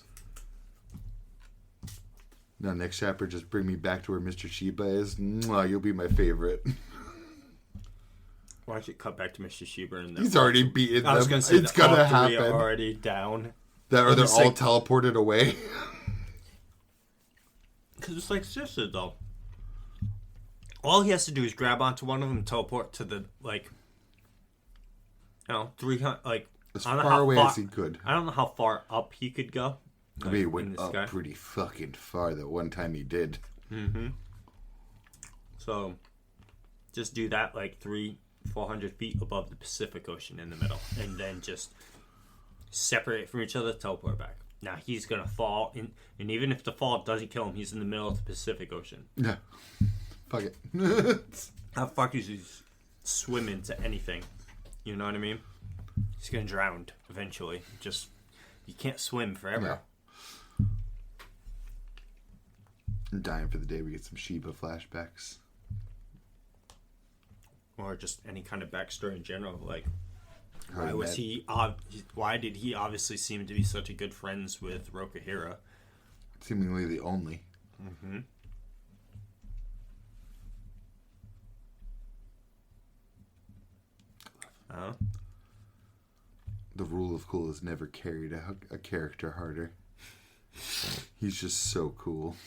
Now, next chapter, just bring me back to where Mr. Shiba is. Mwah, you'll be my favorite.
Why don't you cut back to Mr. Shiba and
He's already beaten them.
I was going to say
it's gonna
all
happen.
3 are already down.
Are they all
like,
teleported away?
Because it's like seriously though. All he has to do is grab onto one of them and teleport to the, like, 300, like...
As far away as he could.
I don't know how far up he could go.
I mean, he went up pretty fucking far that one time he did.
Mm-hmm. So, just do that, like, 400 feet above the Pacific Ocean in the middle. And then just separate from each other, teleport back. Now, he's going to fall, and even if the fall doesn't kill him, he's in the middle of the Pacific Ocean.
Yeah. Fuck it.
How fuck is he swim into anything? You know what I mean? He's gonna drown eventually. Just you can't swim forever.
Yeah. I'm dying for the day we get some Shiba flashbacks.
Or just any kind of backstory in general. Like,
How
why did he obviously seem to be such a good friends with Rokuhira?
Seemingly the only.
Mm-hmm.
The rule of cool has never carried a character harder. He's just so cool.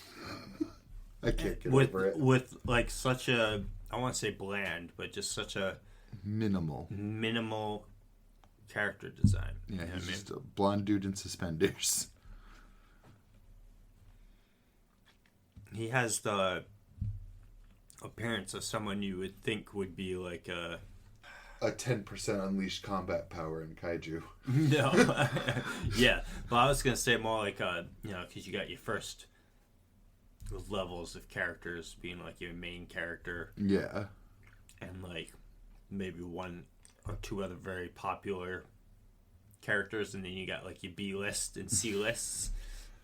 I can't get over it.
With like such a, I won't say bland, but just such a minimal character design.
Yeah, he's just a blonde dude in suspenders.
He has the appearance of someone you would think would be like a
10% unleashed combat power in Kaiju.
No. Yeah. But I was going to say more like, because you got your first levels of characters being like your main character.
Yeah.
And like maybe 1 or 2 other very popular characters. And then you got like your B list and C lists.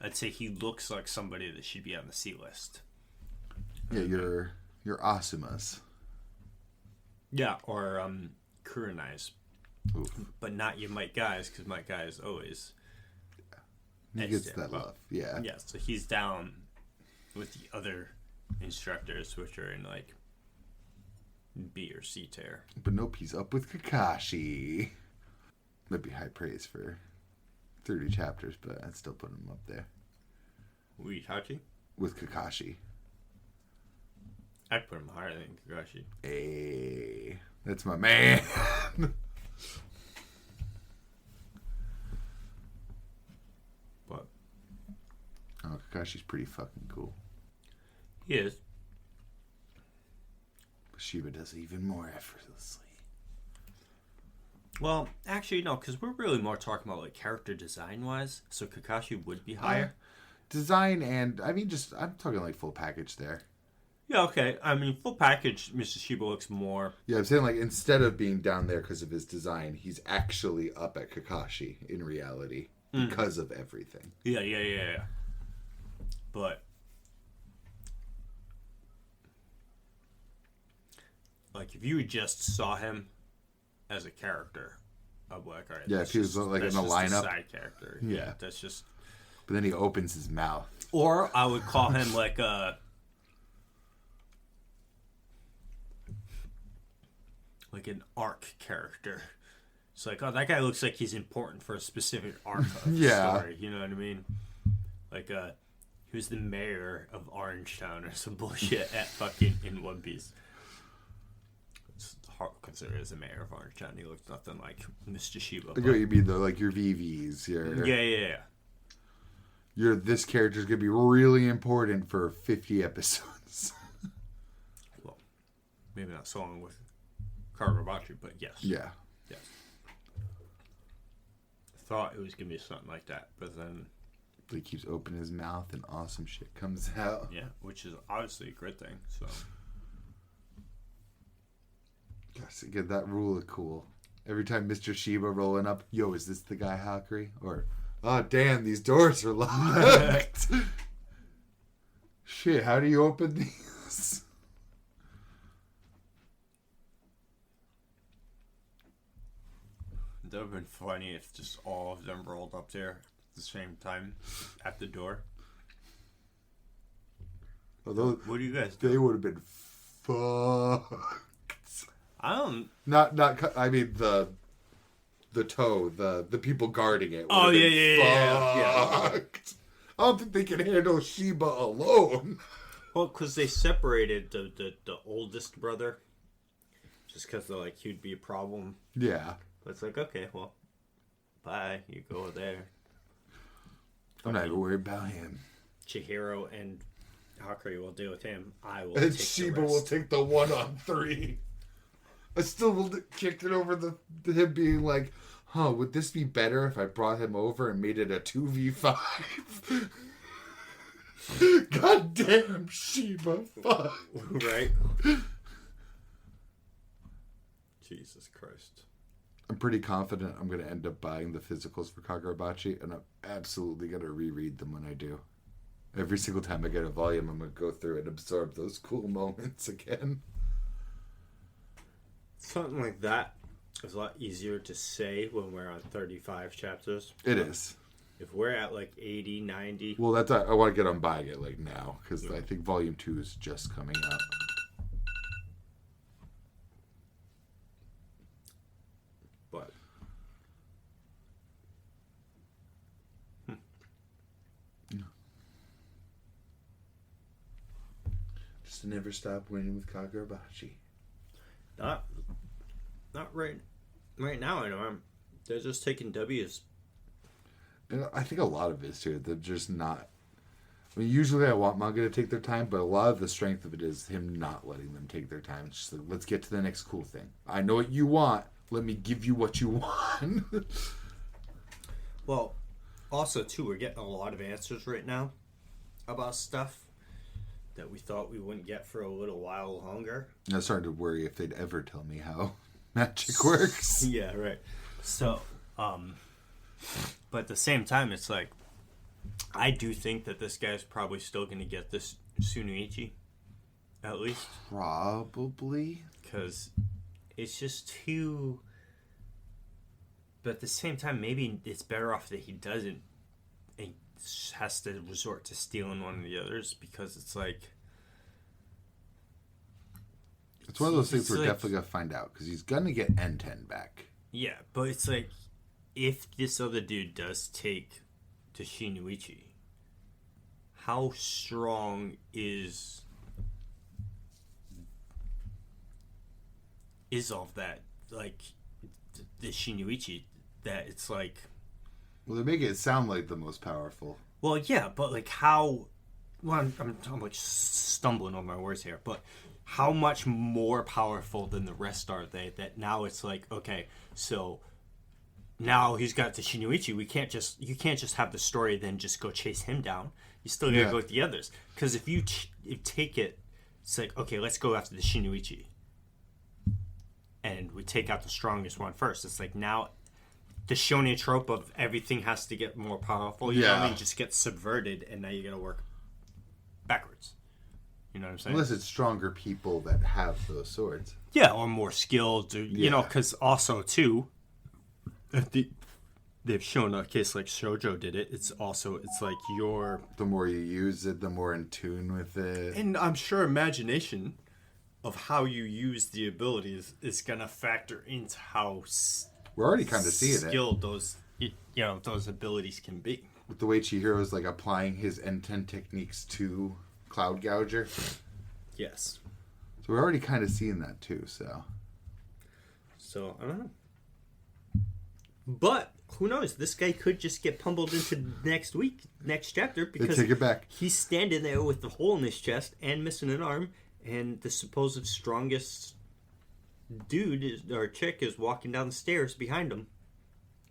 I'd say he looks like somebody that should be on the C list.
Yeah, your Asumas.
Yeah, or Kurenai's. But not your Might Guys, because Might Guy is always...
He gets that love, yeah.
Yeah, so he's down with the other instructors, which are in, like, B or C tier.
But nope, he's up with Kakashi. That'd be high praise for 30 chapters, but I'd still put him up there.
Itachi?
With Kakashi.
I'd put him higher than Kakashi.
Hey, that's my man.
But
Kakashi's pretty fucking cool.
He is.
But Shiba does it even more effortlessly.
Well, actually, no, because we're really more talking about like character design wise. So Kakashi would be higher.
Design and I'm talking like full package there.
Yeah, okay. I mean, full package, Mr. Shiba looks more.
Yeah, I'm saying like instead of being down there because of his design, he's actually up at Kakashi in reality because of everything.
Yeah. But like, if you just saw him as a character, I'd be like, all right.
Yeah, if he was like in a lineup,
a side character.
Yeah,
that's just.
But then he opens his mouth.
Or I would call him like a. Like an arc character. It's like, oh, that guy looks like he's important for a specific arc of the story. You know what I mean? Like, he was the mayor of Orangetown or some bullshit at fucking in One Piece. It's hard to consider as the mayor of Orangetown. He looked nothing like Mr. Shiba.
I get what you mean, though. Like your VVs.
Yeah.
This character's going to be really important for 50 episodes.
Well, maybe not so long with Kagurabachi, but yes.
Yeah.
Yes. I thought it was going to be something like that, but then...
He keeps opening his mouth and awesome shit comes out.
Yeah, which is obviously a great thing, so...
Gosh, again, that rule is cool. Every time Mr. Shiba rolling up, yo, is this the guy Hakuri? Or, oh, damn, these doors are locked. Shit, how do you open these?
That would have been funny if just all of them rolled up there at the same time at the door.
Although,
what do you guys do?
They would have been fucked.
I don't...
I mean, the toe, the people guarding it.
Oh, yeah.
I don't think they can handle Shiba alone.
Well, because they separated the oldest brother. Just because they're like, he'd be a problem.
Yeah.
But it's like, okay, well, bye. You go there.
I'm not even worried about him.
Chihiro and Hakuri will deal with him. I will
and
take
Shiba
the rest.
will take the 1-on-3. I still will kick it over the him being like, huh, would this be better if I brought him over and made it a 2v5? God damn, Shiba. Fuck.
Right? Jesus Christ.
I'm pretty confident I'm going to end up buying the physicals for Kagurabachi, and I'm absolutely going to reread them when I do. Every single time I get a volume, I'm going to go through and absorb those cool moments again.
Something like that is a lot easier to say when we're on 35 chapters.
It is.
If we're at like 80, 90...
Well, that's I want to get on buying it like now, because I think Volume 2 is just coming out.
But...
Just never stop winning with Kagurabachi.
Not right now. I know they're just taking W's.
And I think a lot of it is too. They're just not. I mean, usually I want manga to take their time, but a lot of the strength of it is him not letting them take their time. It's just like, let's get to the next cool thing. I know what you want. Let me give you what you want.
Well, also too, we're getting a lot of answers right now about stuff that we thought we wouldn't get for a little while longer.
I started to worry if they'd ever tell me how magic works.
Yeah, right. So, but at the same time, it's like, I do think that this guy's probably still going to get this Tsunuichi, at least.
Probably.
Because it's just too... But at the same time, maybe it's better off that he doesn't and has to resort to stealing one of the others, because it's like...
It's one of those things we're definitely going to find out, because he's going to get N10 back.
Yeah, but it's like, if this other dude does take to Shinuichi, how strong is is all of that. Like, the Shinuichi, that it's like...
Well, they make it sound like the most powerful.
Well, yeah, but like how... Well, I'm like stumbling on my words here, but how much more powerful than the rest are they? That now it's like, okay, so now he's got the Shinuichi. You can't just have the story then just go chase him down. You still gotta go with the others. Because if you take it, it's like, okay, let's go after the Shinuichi, and we take out the strongest one first. It's like now the shonen trope of everything has to get more powerful. You know what I mean? Just gets subverted, and now you gotta work backwards. You know what I'm saying?
Unless it's stronger people that have those swords.
Yeah, or more skilled. Or, you know, because also, too, they've shown a case like Shojo did it. It's like your...
The more you use it, the more in tune with it.
And I'm sure imagination of how you use the abilities is going to factor into how...
We're already kind of seeing
skilled those abilities can be.
With the way Chihiro's like applying his N10 techniques to Cloud Gouger.
Yes.
So we're already kind of seeing that too, so
I don't know. But who knows? This guy could just get pummeled into next chapter, because
they take it back.
He's standing there with the hole in his chest and missing an arm, and the supposed strongest dude or chick is walking down the stairs behind him.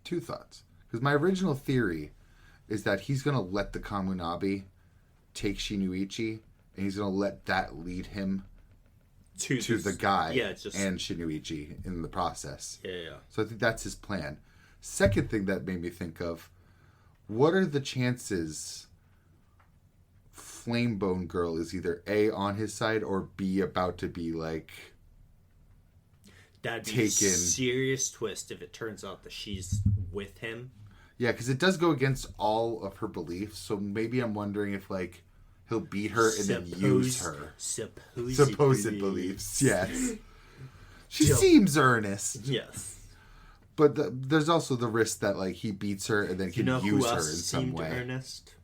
Two thoughts. Because my original theory is that he's going to let the Kamunabi take Shinuichi, and he's going to let that lead him to the guy and Shinuichi in the process.
Yeah.
So I think that's his plan. Second thing that made me think of, what are the chances Flamebone Girl is either A, on his side, or B, about to be like...
That'd be a serious twist if it turns out that she's with him.
Yeah, because it does go against all of her beliefs, so maybe I'm wondering if, like, he'll beat her and then use her. Supposed beliefs, yes. She seems earnest.
Yes.
But there's also the risk that, like, he beats her and then can use her in some way.
Earnest?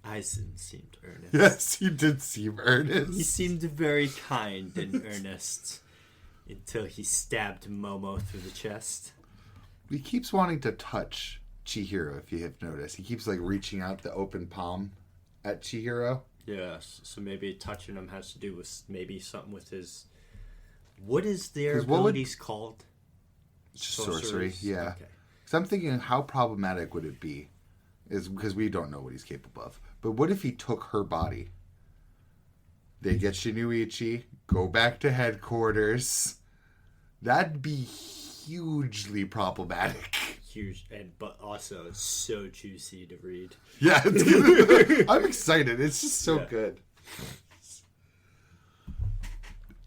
Aizen seemed earnest.
Yes, he did seem earnest.
He seemed very kind and earnest until he stabbed Momo through the chest.
He keeps wanting to touch Chihiro, if you have noticed. He keeps, like, reaching out the open palm at Chihiro.
Yes, so maybe touching him has to do with maybe something with his... What is their abilities called?
Sorcery, yeah. Okay. Because I'm thinking, how problematic would it be? Is because we don't know what he's capable of. But what if he took her body? They get Shinuichi, go back to headquarters. That'd be hugely problematic.
Huge, but also so juicy to read.
Yeah, I'm excited. It's just so good.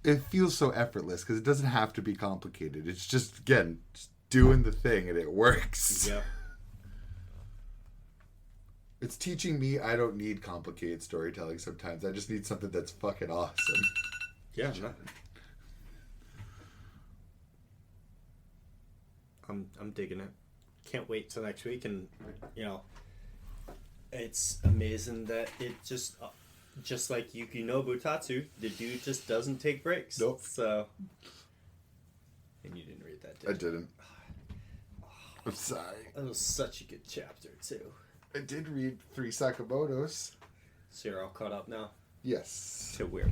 It feels so effortless because it doesn't have to be complicated. It's just, again, just doing the thing and it works.
Yep.
It's teaching me I don't need complicated storytelling sometimes. I just need something that's fucking awesome.
Yeah, I'm digging it. Can't wait till next week, and it's amazing that it just like Yukinobu Tatsu, the dude just doesn't take breaks.
Nope.
So, and you didn't read that, did you?
I didn't. I'm sorry.
That was such a good chapter too.
I did read 3 Sakamotos.
So you're all caught up now?
Yes.
To where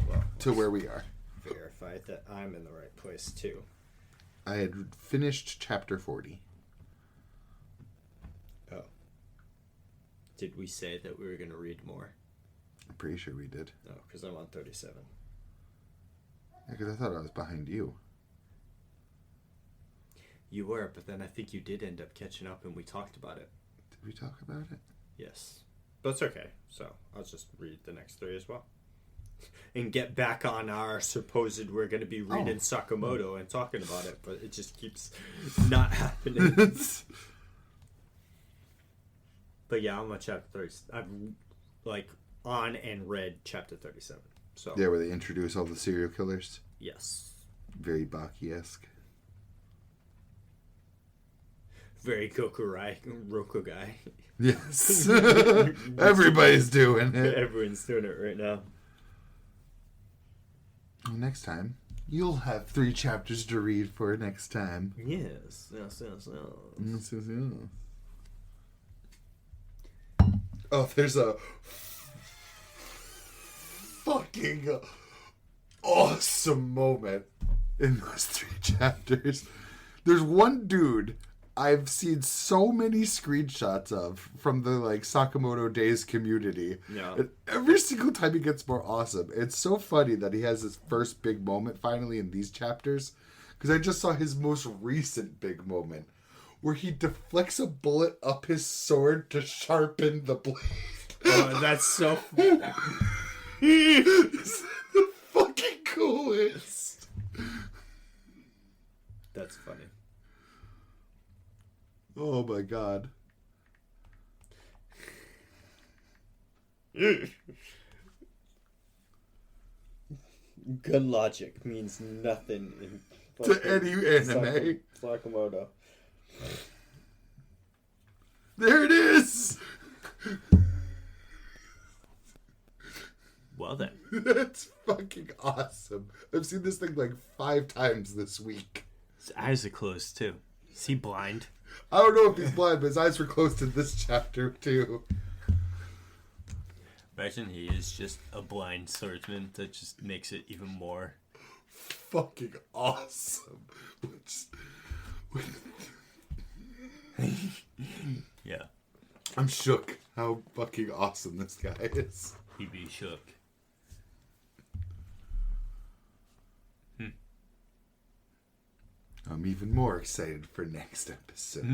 we are.
Verified that I'm in the right place too.
I had finished chapter 40.
Oh. Did we say that we were going to read more?
I'm pretty sure we did.
No, because I'm on 37.
Yeah, because I thought I was behind you.
You were, but then I think you did end up catching up and we talked about it.
Did we talk about it?
Yes. But it's okay. So I'll just read the next 3 as well. And get back on our supposed we're going to be reading Sakamoto and talking about it, but it just keeps not happening. But yeah, I'm on chapter 30. I've on and read chapter 37. So
yeah, where they introduce all the serial killers.
Yes.
Very Baki-esque.
Very Rokugai.
Yes. Everybody's doing it.
Everyone's doing it right now.
Well, next time, You'll have 3 chapters to read for next time.
Yes.
Oh, there's a fucking awesome moment in those 3 chapters. There's one dude I've seen so many screenshots of from the like Sakamoto Days community.
Yeah.
And every single time he gets more awesome. It's so funny that he has his first big moment finally in these chapters. Because I just saw his most recent big moment where he deflects a bullet up his sword to sharpen the blade.
Oh, that's so
It's the fucking coolest.
That's funny.
Oh my god.
Gun logic means nothing in
To any anime.
Sakamoto.
There it is!
Well then.
That's fucking awesome. I've seen this thing like 5 times this week.
His eyes are closed too. Is he blind?
I don't know if he's blind, but his eyes were closed in this chapter too.
Imagine he is just a blind swordsman. That just makes it even more.
Fucking awesome.
Yeah.
I'm shook how fucking awesome this guy is.
He be shook.
I'm even more excited for next episode.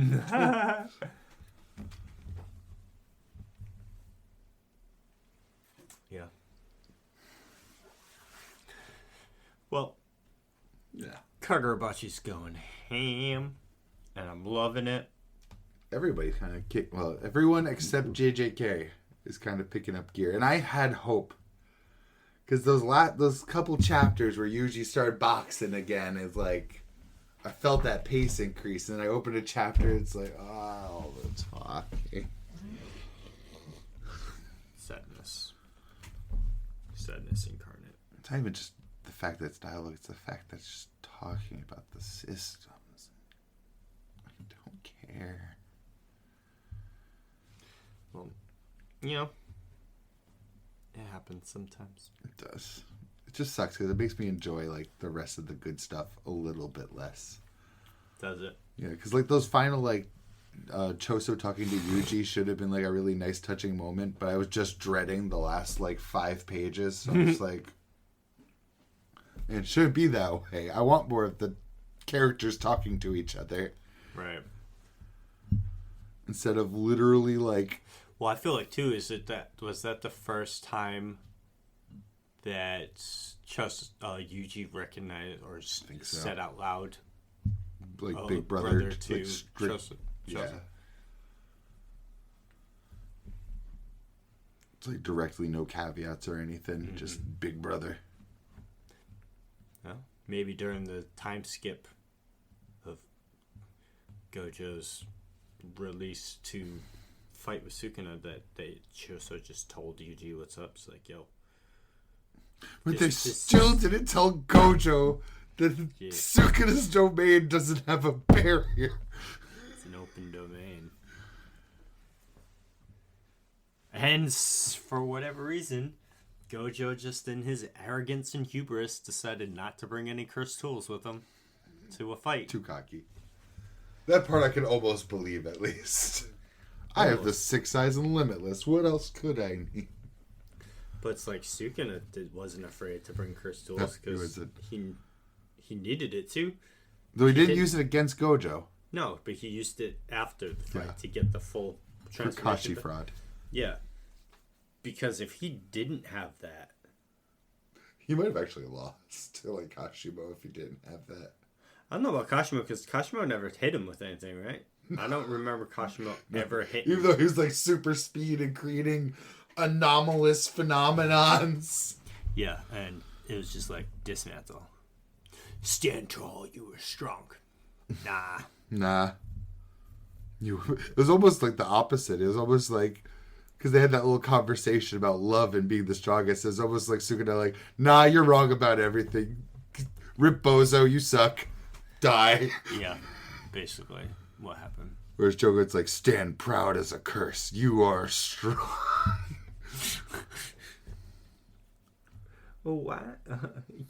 Yeah. Well,
Yeah.
Kagurabachi's going ham, and I'm loving it.
Everybody kind of everyone except JJK is kind of picking up gear, and I had hope because those couple chapters where Yuji started boxing again is like I felt that pace increase, and then I opened a chapter. It's like, oh, the talking.
Sadness incarnate.
It's not even just the fact that it's dialogue; it's the fact that it's just talking about the systems. I don't care.
Well, you know, it happens sometimes.
It does. It just sucks because it makes me enjoy like the rest of the good stuff a little bit less.
Does it?
Yeah, because like those final like Choso talking to Yuji should have been like a really nice touching moment, but I was just dreading the last like 5 pages. So I'm just like, it shouldn't be that way. I want more of the characters talking to each other
Right.
instead of literally like.
Well, I feel like too was that the first time that Yuji recognized or said out loud,
Like Big Brother
to
like
Choso.
Yeah. It's like directly no caveats or anything, just Big Brother.
Well, maybe during the time skip of Gojo's release to fight with Sukuna that Choso just told Yuji what's up. It's like, yo.
But they still didn't tell Gojo that Sukuna's domain doesn't have a barrier.
It's an open domain. And for whatever reason, Gojo just in his arrogance and hubris decided not to bring any cursed tools with him to a fight.
Too cocky. That part I can almost believe at least. I have the 6 eyes and limitless. What else could I need?
But it's like Sukuna wasn't afraid to bring cursed tools because he needed it too.
Though he didn't use it against Gojo.
No, but he used it after the fight to get the full transformation.
Kakashi fraud.
Yeah. Because if he didn't have that...
He might have actually lost to like Kashimo if he didn't have that.
I don't know about Kashimo because Kashimo never hit him with anything, right? I don't remember Kashimo ever hit him.
Even though he was like super speed and creating anomalous phenomenons.
Yeah, and it was just like dismantle. Stand tall, you were strong. Nah.
It was almost like the opposite. It was almost like because they had that little conversation about love and being the strongest. It's almost like Sukuna like, nah, you're wrong about everything. Rip Bozo, you suck. Die.
Yeah, basically what happened.
Whereas Jogo's like, stand proud as a curse. You are strong.
Oh, what?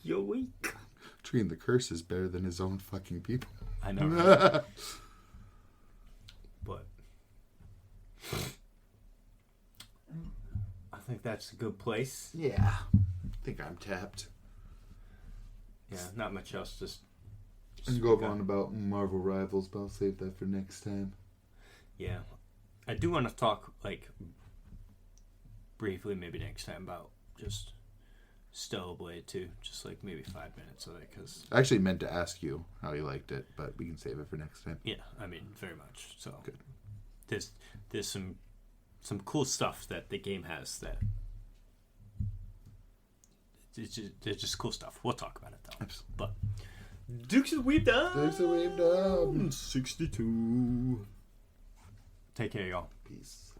You're weak.
Treating the curse is better than his own fucking people.
I know. Right? But I think that's a good place.
Yeah. I think I'm tapped.
Yeah, not much else. Just
I can go on about Marvel Rivals, but I'll save that for next time.
Yeah. I do want to talk, like, briefly maybe next time about just Stellar Blade too. Just, like, maybe 5 minutes of it, because...
I actually meant to ask you how you liked it, but we can save it for next time.
Yeah, I mean, very much. So,
good.
There's some cool stuff that the game has that... It's just cool stuff. We'll talk about it, though.
Absolutely.
But... Dukes of Weave Down!
Dukes of Weave Down!
62. Take care, y'all.
Peace.